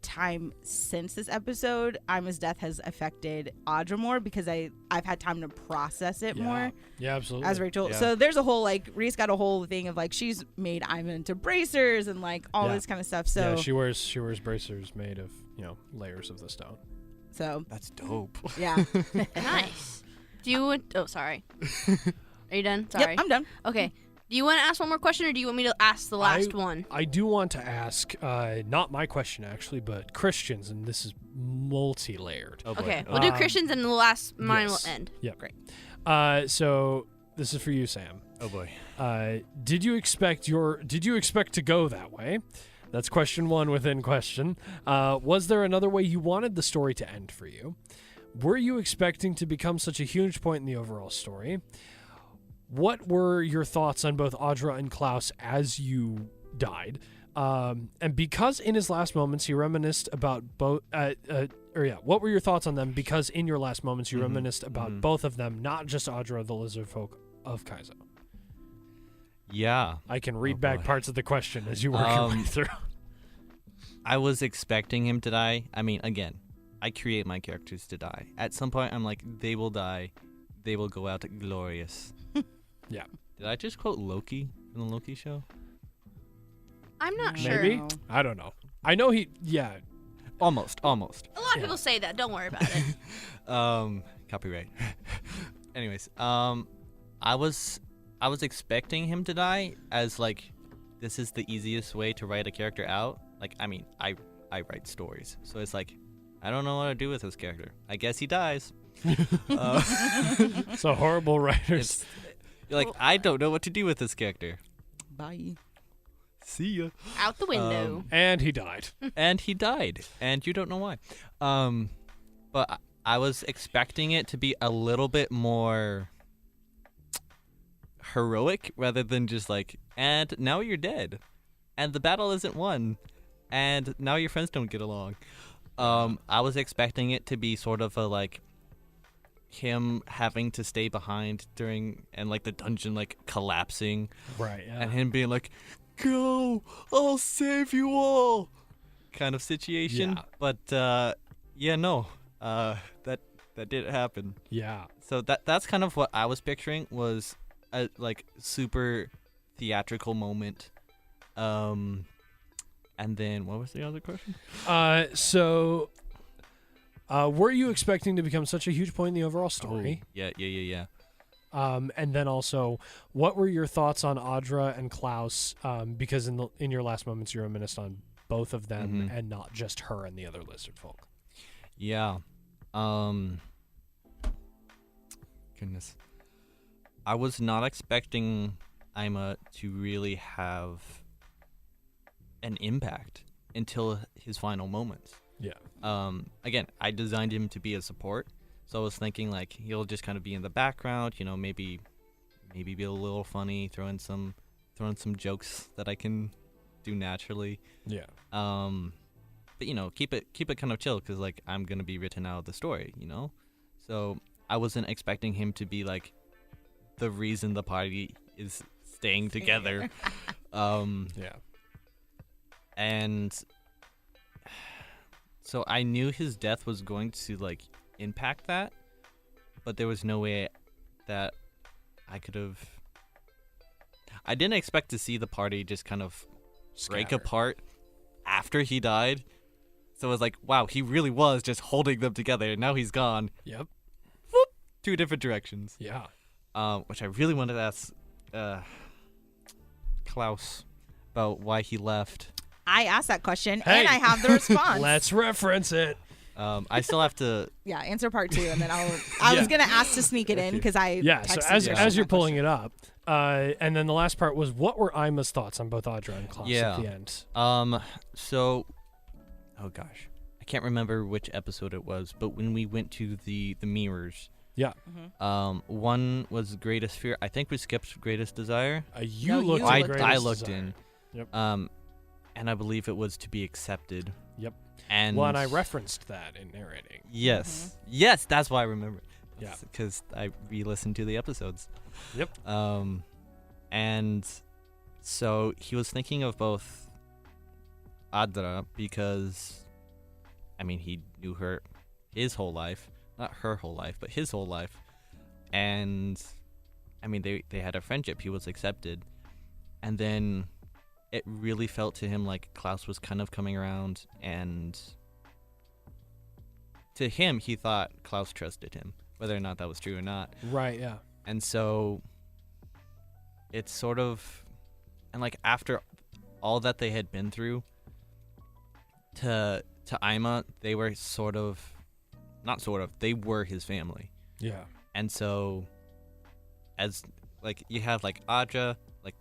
[SPEAKER 3] time since this episode, Ima's death has affected Audra more because I've had time to process it more.
[SPEAKER 4] Yeah, absolutely.
[SPEAKER 3] As Rachel.
[SPEAKER 5] Yeah.
[SPEAKER 3] So there's a whole like Reese got a whole thing of like she's made Ima into bracers and like all this kind of stuff. So
[SPEAKER 4] yeah, she wears bracers made of layers of the stone.
[SPEAKER 3] so
[SPEAKER 5] That's dope.
[SPEAKER 3] yeah.
[SPEAKER 2] Nice. Do you want? Oh, sorry. Are you done? Sorry.
[SPEAKER 3] Yep, I'm done.
[SPEAKER 2] Okay. Do you want to ask one more question, or do you want me to ask the last one?
[SPEAKER 4] I do want to ask, not my question actually, but Christians, and this is multi-layered.
[SPEAKER 5] Oh, boy.
[SPEAKER 2] Okay, we'll do Christians, and the last mine
[SPEAKER 4] yes.
[SPEAKER 2] will end.
[SPEAKER 4] Yep.
[SPEAKER 3] Great.
[SPEAKER 4] So this is for you, Sam.
[SPEAKER 5] Oh boy.
[SPEAKER 4] Did you expect to go that way? That's question one within question. Was there another way you wanted the story to end for you? Were you expecting to become such a huge point in the overall story? What were your thoughts on both Audra and Klaus as you died? And because in his last moments he reminisced about both, what were your thoughts on them? Because in your last moments you reminisced about both of them, not just Audra, the lizard folk of Kaizo.
[SPEAKER 5] Yeah.
[SPEAKER 4] I can read back parts of the question as you work your way through.
[SPEAKER 5] I was expecting him to die. I mean, again, I create my characters to die. At some point, I'm like, they will die. They will go out glorious.
[SPEAKER 4] Yeah.
[SPEAKER 5] Did I just quote Loki from the Loki show?
[SPEAKER 2] I'm not sure.
[SPEAKER 4] Maybe? I don't know. I know
[SPEAKER 5] Almost.
[SPEAKER 2] A lot of people say that. Don't worry about it.
[SPEAKER 5] Copyright. Anyways, I was expecting him to die as like, this is the easiest way to write a character out. Like, I mean, I write stories, so it's like, I don't know what to do with this character. I guess he dies.
[SPEAKER 4] So horrible writers.
[SPEAKER 5] Like, I don't know what to do with this character.
[SPEAKER 3] Bye.
[SPEAKER 5] See ya.
[SPEAKER 2] Out the window.
[SPEAKER 4] And he died.
[SPEAKER 5] And he died, and you don't know why. But I was expecting it to be a little bit more heroic rather than just like, and now you're dead, and the battle isn't won, and now your friends don't get along. I was expecting it to be sort of a like him having to stay behind during and like the dungeon like collapsing,
[SPEAKER 4] Right, yeah.
[SPEAKER 5] and him being like, "Go, I'll save you all," kind of situation.
[SPEAKER 4] Yeah.
[SPEAKER 5] But no, that didn't happen.
[SPEAKER 4] Yeah.
[SPEAKER 5] So that's kind of what I was picturing, was a like super theatrical moment. And then what was the other question?
[SPEAKER 4] Were you expecting to become such a huge point in the overall story?
[SPEAKER 5] Yeah.
[SPEAKER 4] And then also, what were your thoughts on Audra and Klaus? Because in your last moments, you reminisced on both of them and not just her and the other lizard folk.
[SPEAKER 5] Yeah. Goodness. I was not expecting Ima to really have an impact until his final moments.
[SPEAKER 4] Yeah.
[SPEAKER 5] Again, I designed him to be a support, so I was thinking like he'll just kind of be in the background, maybe be a little funny, throw in some jokes that I can do naturally.
[SPEAKER 4] Yeah.
[SPEAKER 5] But keep it kind of chill, because like I'm gonna be written out of the story, So I wasn't expecting him to be like the reason the party is staying together.
[SPEAKER 4] Yeah.
[SPEAKER 5] And so I knew his death was going to like impact that, but there was no way that I could have. I didn't expect to see the party just kind of break
[SPEAKER 4] Scattered.
[SPEAKER 5] apart after he died. So it was like, wow, he really was just holding them together, and now he's gone.
[SPEAKER 4] Yep.
[SPEAKER 5] Whoop, 2 different directions.
[SPEAKER 4] Yeah.
[SPEAKER 5] Which I really wanted to ask Klaus about why he left.
[SPEAKER 3] I asked that question
[SPEAKER 4] Hey.
[SPEAKER 3] and I have the response.
[SPEAKER 4] Let's reference it.
[SPEAKER 5] I still have to.
[SPEAKER 3] Yeah, answer part 2 and then I was gonna ask to sneak it in because I
[SPEAKER 4] Yeah. So
[SPEAKER 3] texted you
[SPEAKER 4] as you're
[SPEAKER 3] that
[SPEAKER 4] pulling
[SPEAKER 3] question.
[SPEAKER 4] it up, and then the last part was, what were Ima's thoughts on both Audra and Klaus at the end?
[SPEAKER 5] So, oh gosh, I can't remember which episode it was, but when we went to the mirrors,
[SPEAKER 4] Yeah.
[SPEAKER 5] one was greatest fear. I think we skipped greatest desire.
[SPEAKER 4] You
[SPEAKER 3] No,
[SPEAKER 4] looked.
[SPEAKER 3] you
[SPEAKER 4] at
[SPEAKER 3] looked
[SPEAKER 4] Greatest
[SPEAKER 5] I looked
[SPEAKER 4] Desire.
[SPEAKER 5] in.
[SPEAKER 4] Yep.
[SPEAKER 5] And I believe it was to be accepted.
[SPEAKER 4] Yep.
[SPEAKER 5] And
[SPEAKER 4] Well, and I referenced that in narrating.
[SPEAKER 5] Yes, that's why I remember.
[SPEAKER 4] Yeah.
[SPEAKER 5] Because I re-listened to the episodes.
[SPEAKER 4] Yep.
[SPEAKER 5] And So he was thinking of both Adra because, I mean, he knew her his whole life. Not her whole life, but his whole life. And, I mean, they had a friendship. He was accepted. And then it really felt to him like Klaus was kind of coming around, and to him, he thought Klaus trusted him, whether or not that was true or not.
[SPEAKER 4] Right, yeah.
[SPEAKER 5] And so it's sort of, and like after all that they had been through, to Ima, they were they were his family.
[SPEAKER 4] Yeah.
[SPEAKER 5] And so, as like you have like Aja, like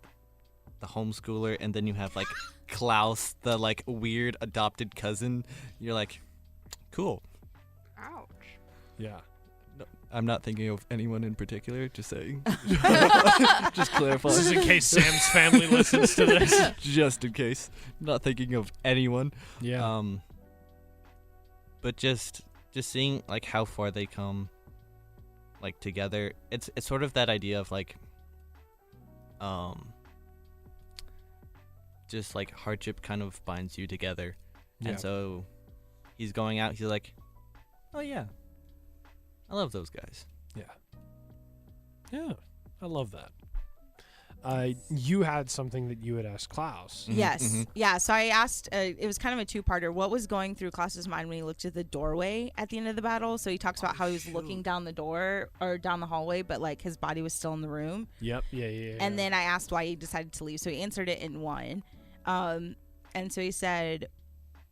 [SPEAKER 5] the homeschooler, and then you have like Klaus, the like weird adopted cousin. You're like, cool.
[SPEAKER 2] Ouch.
[SPEAKER 4] Yeah.
[SPEAKER 5] No, I'm not thinking of anyone in particular. Just saying. Just clarify.
[SPEAKER 4] This is in case Sam's family listens to this.
[SPEAKER 5] Just in case. I'm not thinking of anyone.
[SPEAKER 4] Yeah.
[SPEAKER 5] But just seeing like how far they come, like together. It's sort of that idea of like, just like hardship kind of binds you together.
[SPEAKER 4] Yeah.
[SPEAKER 5] And so he's going out, he's like, oh yeah, I love those guys.
[SPEAKER 4] Yeah, I love that. You had something that you had asked Klaus.
[SPEAKER 3] Yes. Yeah. So I asked, it was kind of a two-parter. What was going through Klaus's mind when he looked at the doorway at the end of the battle? So he talks about how he was looking down the door or down the hallway, but like his body was still in the room.
[SPEAKER 4] Yep. Yeah.
[SPEAKER 3] And then I asked why he decided to leave. So he answered it in one. And so he said,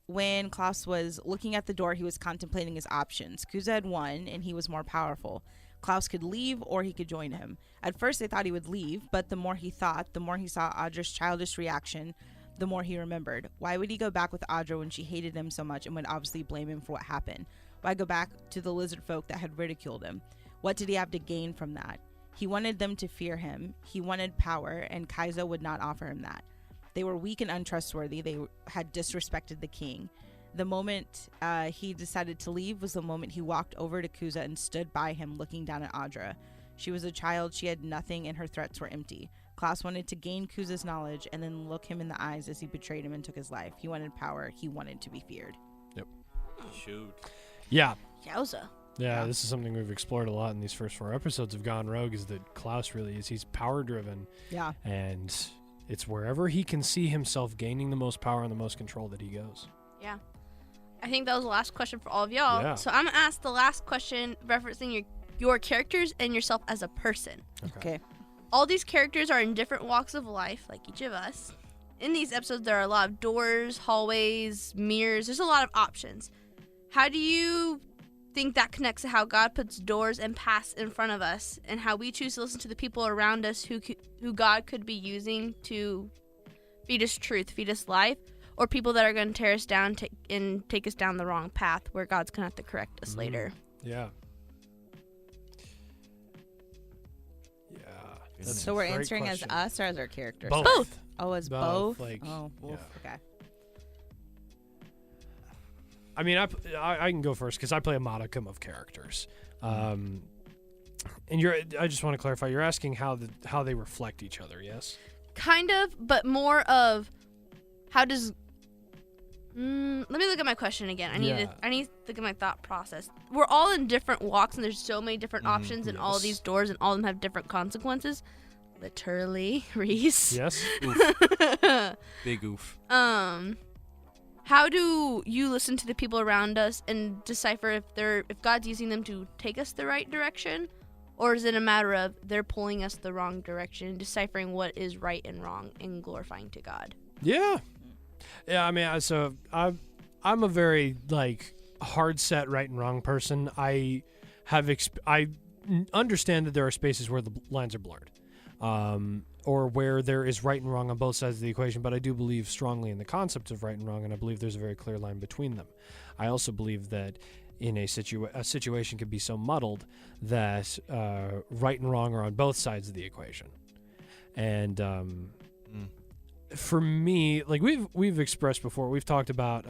[SPEAKER 3] when Klaus was looking at the door, he was contemplating his options. Kuza had won, and he was more powerful. Klaus could leave or he could join him. At first they thought he would leave, but the more he thought, the more he saw Adra's childish reaction, the more he remembered. Why would he go back with Adra when she hated him so much and would obviously blame him for what happened? Why go back to the lizard folk that had ridiculed him? What did he have to gain from that? He wanted them to fear him. He wanted power, and Kaizo would not offer him that. They were weak and untrustworthy. They had disrespected the king. The moment he decided to leave was the moment he walked over to Kuza and stood by him looking down at Adra. She was a child, she had nothing, and her threats were empty. Klaus wanted to gain Kuza's knowledge and then look him in the eyes as he betrayed him and took his life. He wanted power, he wanted to be feared.
[SPEAKER 4] Yep.
[SPEAKER 5] Shoot.
[SPEAKER 4] Yeah.
[SPEAKER 2] Yowza.
[SPEAKER 4] Yeah, this is something we've explored a lot in these first 4 episodes of Gone Rogue, is that Klaus really is, he's power driven.
[SPEAKER 3] Yeah.
[SPEAKER 4] And it's wherever he can see himself gaining the most power and the most control that he goes.
[SPEAKER 2] Yeah. I think that was the last question for all of y'all.
[SPEAKER 4] Yeah.
[SPEAKER 2] So I'm going to ask the last question referencing your characters and yourself as a person.
[SPEAKER 3] Okay.
[SPEAKER 2] All these characters are in different walks of life, like each of us. In these episodes, there are a lot of doors, hallways, mirrors. There's a lot of options. How do you think that connects to how God puts doors and paths in front of us, and how we choose to listen to the people around us who God could be using to feed us truth, feed us life, or people that are going to tear us down and take us down the wrong path where God's going to have to correct us later?
[SPEAKER 4] Yeah. That's
[SPEAKER 3] So
[SPEAKER 4] a
[SPEAKER 3] we're
[SPEAKER 4] great
[SPEAKER 3] answering
[SPEAKER 4] question.
[SPEAKER 3] as us or as our characters?
[SPEAKER 4] Both.
[SPEAKER 3] Oh, as
[SPEAKER 4] Both,
[SPEAKER 3] both?
[SPEAKER 4] like,
[SPEAKER 3] Oh, oof,
[SPEAKER 4] yeah.
[SPEAKER 3] okay.
[SPEAKER 4] I mean, I can go first because I play a modicum of characters. And I just want to clarify, you're asking how they reflect each other, yes?
[SPEAKER 2] Kind of, but more of how does... let me look at my question again. I need to look at my thought process. We're all in different walks, and there's so many different options in all of these doors, and all of them have different consequences. Literally, Reese.
[SPEAKER 4] Yes.
[SPEAKER 5] Oof. Big oof.
[SPEAKER 2] How do you listen to the people around us and decipher if God's using them to take us the right direction, or is it a matter of they're pulling us the wrong direction, deciphering what is right and wrong and glorifying to God?
[SPEAKER 4] Yeah. Yeah, I mean, so I'm a very like hard set right and wrong person. I understand that there are spaces where the lines are blurred, or where there is right and wrong on both sides of the equation. But I do believe strongly in the concept of right and wrong, and I believe there's a very clear line between them. I also believe that in a situation can be so muddled that right and wrong are on both sides of the equation, and. For me, like we've expressed before, we've talked about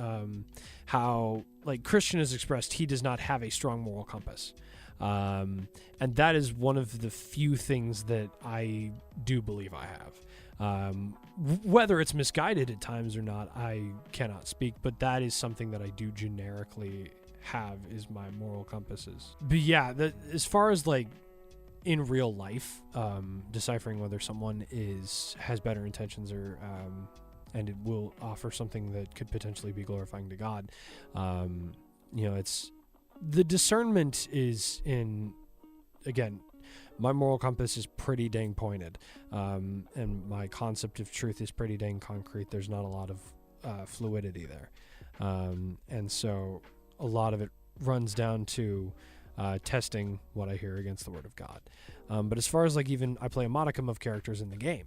[SPEAKER 4] how, like, Christian has expressed he does not have a strong moral compass, and that is one of the few things that I do believe I Whether it's misguided at times or not, I cannot speak, but that is something that I do generically have is my moral compasses. But yeah, as far as like in real life, deciphering whether someone has better intentions or and it will offer something that could potentially be glorifying to God, it's the discernment is in, again, my moral compass is pretty dang pointed, and my concept of truth is pretty dang concrete. There's not a lot of fluidity there, and so a lot of it runs down to testing what I hear against the Word of God. But as far as like even I play a modicum of characters in the game,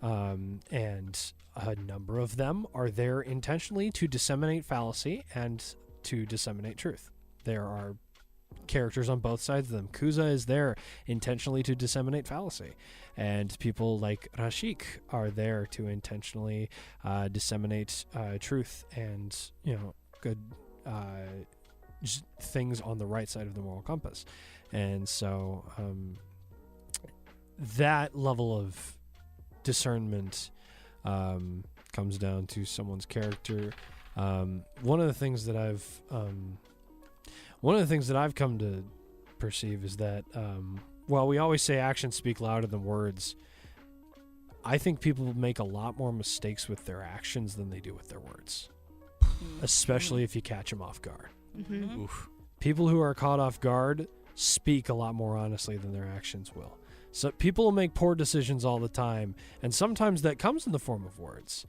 [SPEAKER 4] and a number of them are there intentionally to disseminate fallacy and to disseminate truth. There are characters on both sides of them. Kuza is there intentionally to disseminate fallacy, and people like Rashik are there to intentionally disseminate truth and good just things on the right side of the moral compass. And so that level of discernment comes down to someone's character. One of the things that I've come to perceive is that while we always say actions speak louder than words, I think people make a lot more mistakes with their actions than they do with their words, especially if you catch them off guard.
[SPEAKER 2] Mm-hmm.
[SPEAKER 5] Oof.
[SPEAKER 4] People who are caught off guard speak a lot more honestly than their actions will. So people will make poor decisions all the time, and sometimes that comes in the form of words.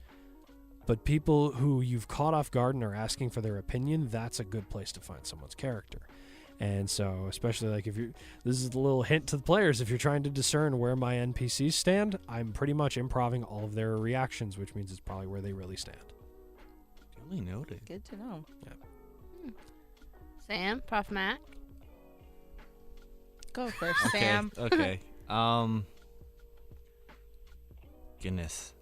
[SPEAKER 4] But people who you've caught off guard and are asking for their opinion, that's a good place to find someone's character. And so, especially like this is a little hint to the players, if you're trying to discern where my NPCs stand, I'm pretty much improving all of their reactions, which means it's probably where they really stand.
[SPEAKER 5] Duly noted.
[SPEAKER 3] Good to know.
[SPEAKER 4] Yeah.
[SPEAKER 2] Sam, Prof. Mac.
[SPEAKER 3] Go first,
[SPEAKER 5] Okay.
[SPEAKER 3] Sam.
[SPEAKER 5] Okay. Goodness.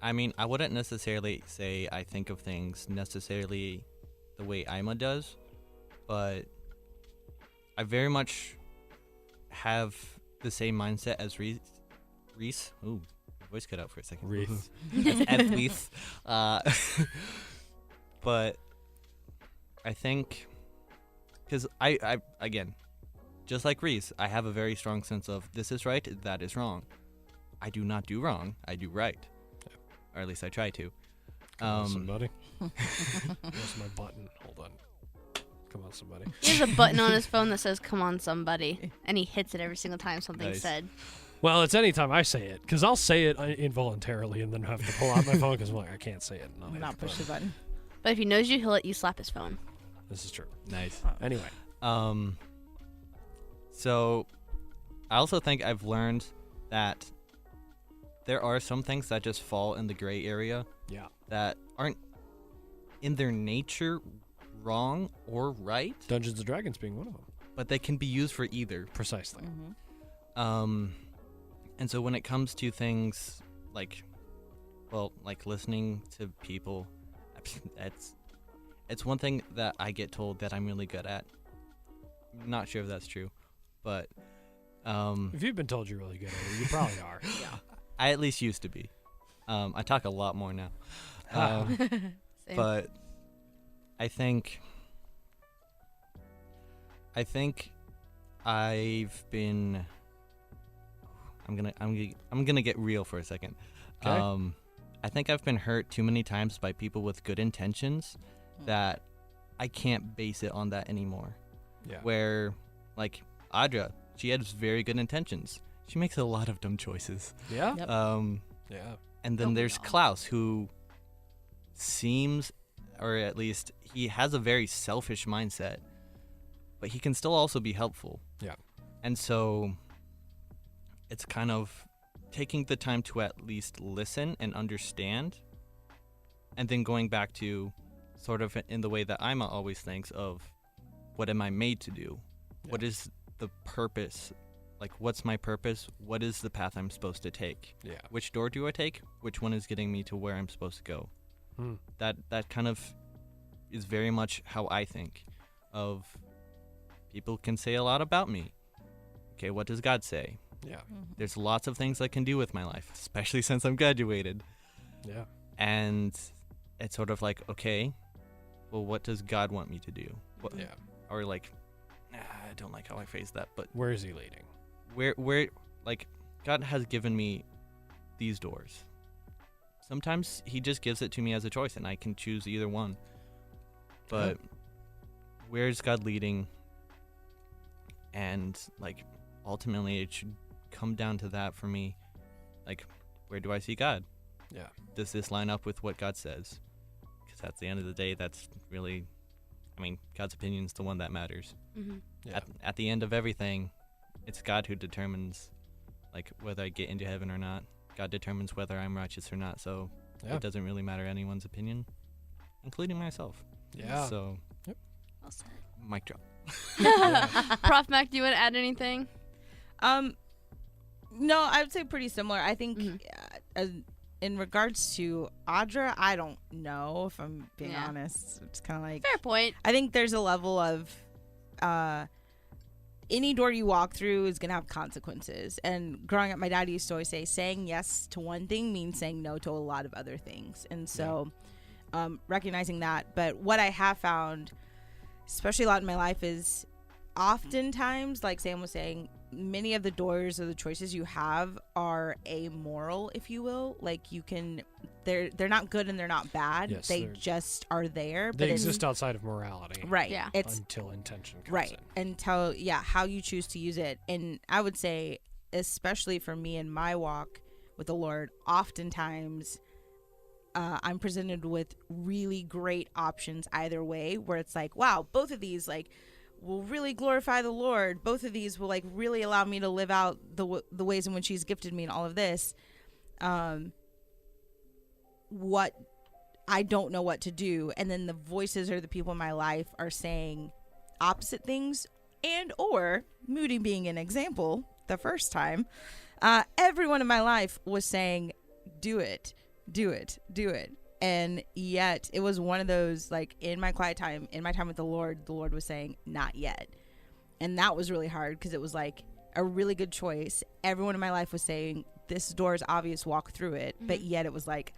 [SPEAKER 5] I mean, I wouldn't necessarily say I think of things necessarily the way Ima does, but I very much have the same mindset as Reese. Ooh, my voice cut out for a second.
[SPEAKER 4] Reese.
[SPEAKER 5] As Reese. But I think, because I again, just like Reese, I have a very strong sense of this is right, that is wrong. I do not do wrong, I do right. Or at least I try to.
[SPEAKER 4] Come on, somebody. Where's my button? Hold on. Come on, somebody.
[SPEAKER 2] He has a button on his phone that says, "Come on, somebody," and he hits it every single time something's
[SPEAKER 5] Nice.
[SPEAKER 2] said.
[SPEAKER 4] Well, it's anytime I say it, because I'll say it involuntarily and then have to pull out my phone because I'm like, I can't say it. And
[SPEAKER 3] Not push the button.
[SPEAKER 2] But if he knows you, he'll let you slap his phone.
[SPEAKER 4] This is true.
[SPEAKER 5] Nice.
[SPEAKER 4] Anyway.
[SPEAKER 5] So I also think I've learned that there are some things that just fall in the gray area
[SPEAKER 4] Yeah.
[SPEAKER 5] that aren't in their nature wrong or right,
[SPEAKER 4] Dungeons and Dragons being one of them.
[SPEAKER 5] but they can be used for either.
[SPEAKER 4] Precisely.
[SPEAKER 5] And so when it comes to things like listening to people, it's one thing that I get told that I'm really good at. I'm not sure if that's true, but
[SPEAKER 4] If you've been told you're really good at it, you probably are.
[SPEAKER 3] Yeah.
[SPEAKER 5] I at least used to be. I talk a lot more now.
[SPEAKER 2] Same.
[SPEAKER 5] But I think I've been. I'm gonna get real for a second.
[SPEAKER 4] Okay.
[SPEAKER 5] I think I've been hurt too many times by people with good intentions that I can't base it on that anymore.
[SPEAKER 4] Yeah.
[SPEAKER 5] Where, like Audra, she has very good intentions. She makes a lot of dumb choices.
[SPEAKER 4] Yeah?
[SPEAKER 3] Yep.
[SPEAKER 4] Yeah.
[SPEAKER 5] And then
[SPEAKER 3] Oh,
[SPEAKER 5] there's
[SPEAKER 3] no.
[SPEAKER 5] Klaus, who seems, or at least he has a very selfish mindset, but he can still also be helpful.
[SPEAKER 4] Yeah.
[SPEAKER 5] And so it's kind of taking the time to at least listen and understand, and then going back to sort of in the way that Ima always thinks of, what am I made to do?
[SPEAKER 4] Yeah.
[SPEAKER 5] What is the purpose? Like, what's my purpose? What is the path I'm supposed to take?
[SPEAKER 4] Yeah.
[SPEAKER 5] Which door do I take? Which one is getting me to where I'm supposed to go?
[SPEAKER 4] Hmm.
[SPEAKER 5] That kind of is very much how I think of. People can say a lot about me, okay, what does God say?
[SPEAKER 4] Yeah.
[SPEAKER 5] There's lots of things I can do with my life, especially since I'm graduated.
[SPEAKER 4] Yeah.
[SPEAKER 5] And it's sort of like, okay, well, what does God want me to do? What,
[SPEAKER 4] Yeah.
[SPEAKER 5] Or like, I don't like how I phrased that, but
[SPEAKER 4] Where is he leading?
[SPEAKER 5] where, like, God has given me these doors. Sometimes he just gives it to me as a choice, and I can choose either one. But where's God leading? And, like, ultimately it should come down to that for me. Like, where do I see God?
[SPEAKER 4] Yeah.
[SPEAKER 5] Does this line up with what God says? Because at the end of the day, that's really, I mean, God's opinion is the one that matters.
[SPEAKER 2] Mm-hmm.
[SPEAKER 4] Yeah.
[SPEAKER 5] At the end of everything, it's God who determines, like, whether I get into heaven or not. God determines whether I'm righteous or not, so
[SPEAKER 4] Yeah.
[SPEAKER 5] it doesn't really matter anyone's opinion, including myself.
[SPEAKER 4] Yeah.
[SPEAKER 5] So,
[SPEAKER 2] Well said.
[SPEAKER 5] mic drop.
[SPEAKER 2] Prof Mac, do you want to add anything?
[SPEAKER 3] No, I would say pretty similar. I think
[SPEAKER 2] Mhm.
[SPEAKER 3] in regards to Audra, I don't know, if I'm being
[SPEAKER 2] Yeah.
[SPEAKER 3] honest. It's kind of like,
[SPEAKER 2] Fair point.
[SPEAKER 3] I think there's a level of any door you walk through is going to have consequences. And growing up, my dad used to always say, saying yes to one thing means saying no to a lot of other things. And so recognizing that. But what I have found, especially a lot in my life, is oftentimes, like Sam was saying, many of the doors or the choices you have are amoral, if you will. Like, you can, they're not good and they're not bad.
[SPEAKER 4] Yes,
[SPEAKER 3] they
[SPEAKER 4] they're-
[SPEAKER 3] just are there.
[SPEAKER 4] They
[SPEAKER 3] but
[SPEAKER 4] exist outside of morality.
[SPEAKER 3] right.
[SPEAKER 2] Yeah.
[SPEAKER 3] It's
[SPEAKER 4] Until intention comes
[SPEAKER 3] right
[SPEAKER 4] in.
[SPEAKER 3] until how you choose to use it. And I would say, especially for me in my walk with the Lord, oftentimes I'm presented with really great options either way, where it's like, wow, both of these like will really glorify the Lord. Both of these will like really allow me to live out the ways in which he's gifted me and all of this. What I don't know what to do. And then the voices or the people in my life are saying opposite things, and or Moody being an example, the first time, everyone in my life was saying, do it. And yet it was one of those, like, in my quiet time, in my time with the Lord was saying, not yet. And that was really hard, because it was like a really good choice. Everyone in my life was saying, this door is obvious, walk through it.
[SPEAKER 2] Mm-hmm.
[SPEAKER 3] But yet it was like,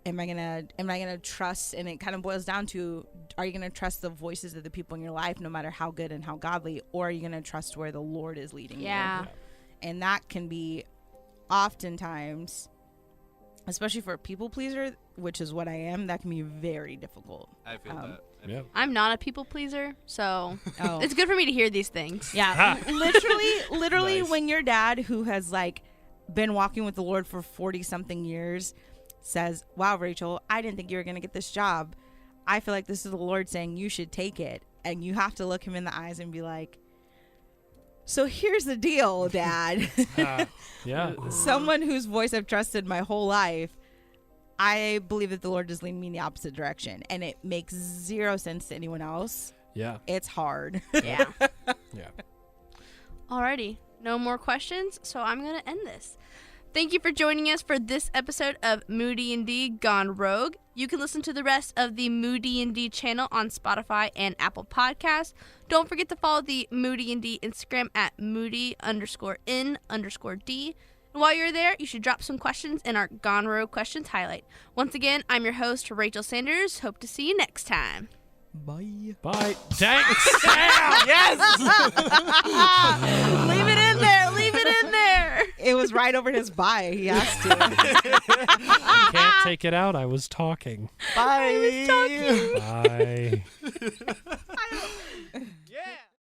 [SPEAKER 3] am I gonna trust? And it kind of boils down to, are you gonna trust the voices of the people in your life, no matter how good and how godly, or are you gonna trust where the Lord is leading
[SPEAKER 2] Yeah.
[SPEAKER 3] you? And that can be oftentimes, especially for a people pleaser, which is what I am, that can be very difficult.
[SPEAKER 5] I feel that.
[SPEAKER 4] Yeah.
[SPEAKER 2] I'm not a people pleaser, so
[SPEAKER 3] Oh.
[SPEAKER 2] it's good for me to hear these things.
[SPEAKER 3] Yeah, literally,
[SPEAKER 4] Nice.
[SPEAKER 3] when your dad, who has like been walking with the Lord for 40 something years, says, wow, Rachel, I didn't think you were going to get this job. I feel like this is the Lord saying you should take it. And you have to look him in the eyes and be like, so here's the deal, Dad.
[SPEAKER 4] Yeah.
[SPEAKER 3] Someone whose voice I've trusted my whole life, I believe that the Lord is leading me in the opposite direction. And it makes zero sense to anyone else.
[SPEAKER 4] Yeah.
[SPEAKER 3] It's hard.
[SPEAKER 2] Yeah.
[SPEAKER 4] Yeah.
[SPEAKER 2] Alrighty. No more questions, so I'm going to end this. Thank you for joining us for this episode of Moody&D Gone Rogue. You can listen to the rest of the Moody&D channel on Spotify and Apple Podcasts. Don't forget to follow the Moody&D Instagram at Moody_N_D. And while you're there, you should drop some questions in our Gone Rogue questions highlight. Once again, I'm your host, Rachel Sanders. Hope to see you next time.
[SPEAKER 3] Bye.
[SPEAKER 4] Bye. Thanks.
[SPEAKER 5] Yes!
[SPEAKER 3] Leave it in there. Leave it in there. It was right over his bye. He has to.
[SPEAKER 4] Can't take it out. I was talking.
[SPEAKER 5] Bye.
[SPEAKER 4] Bye.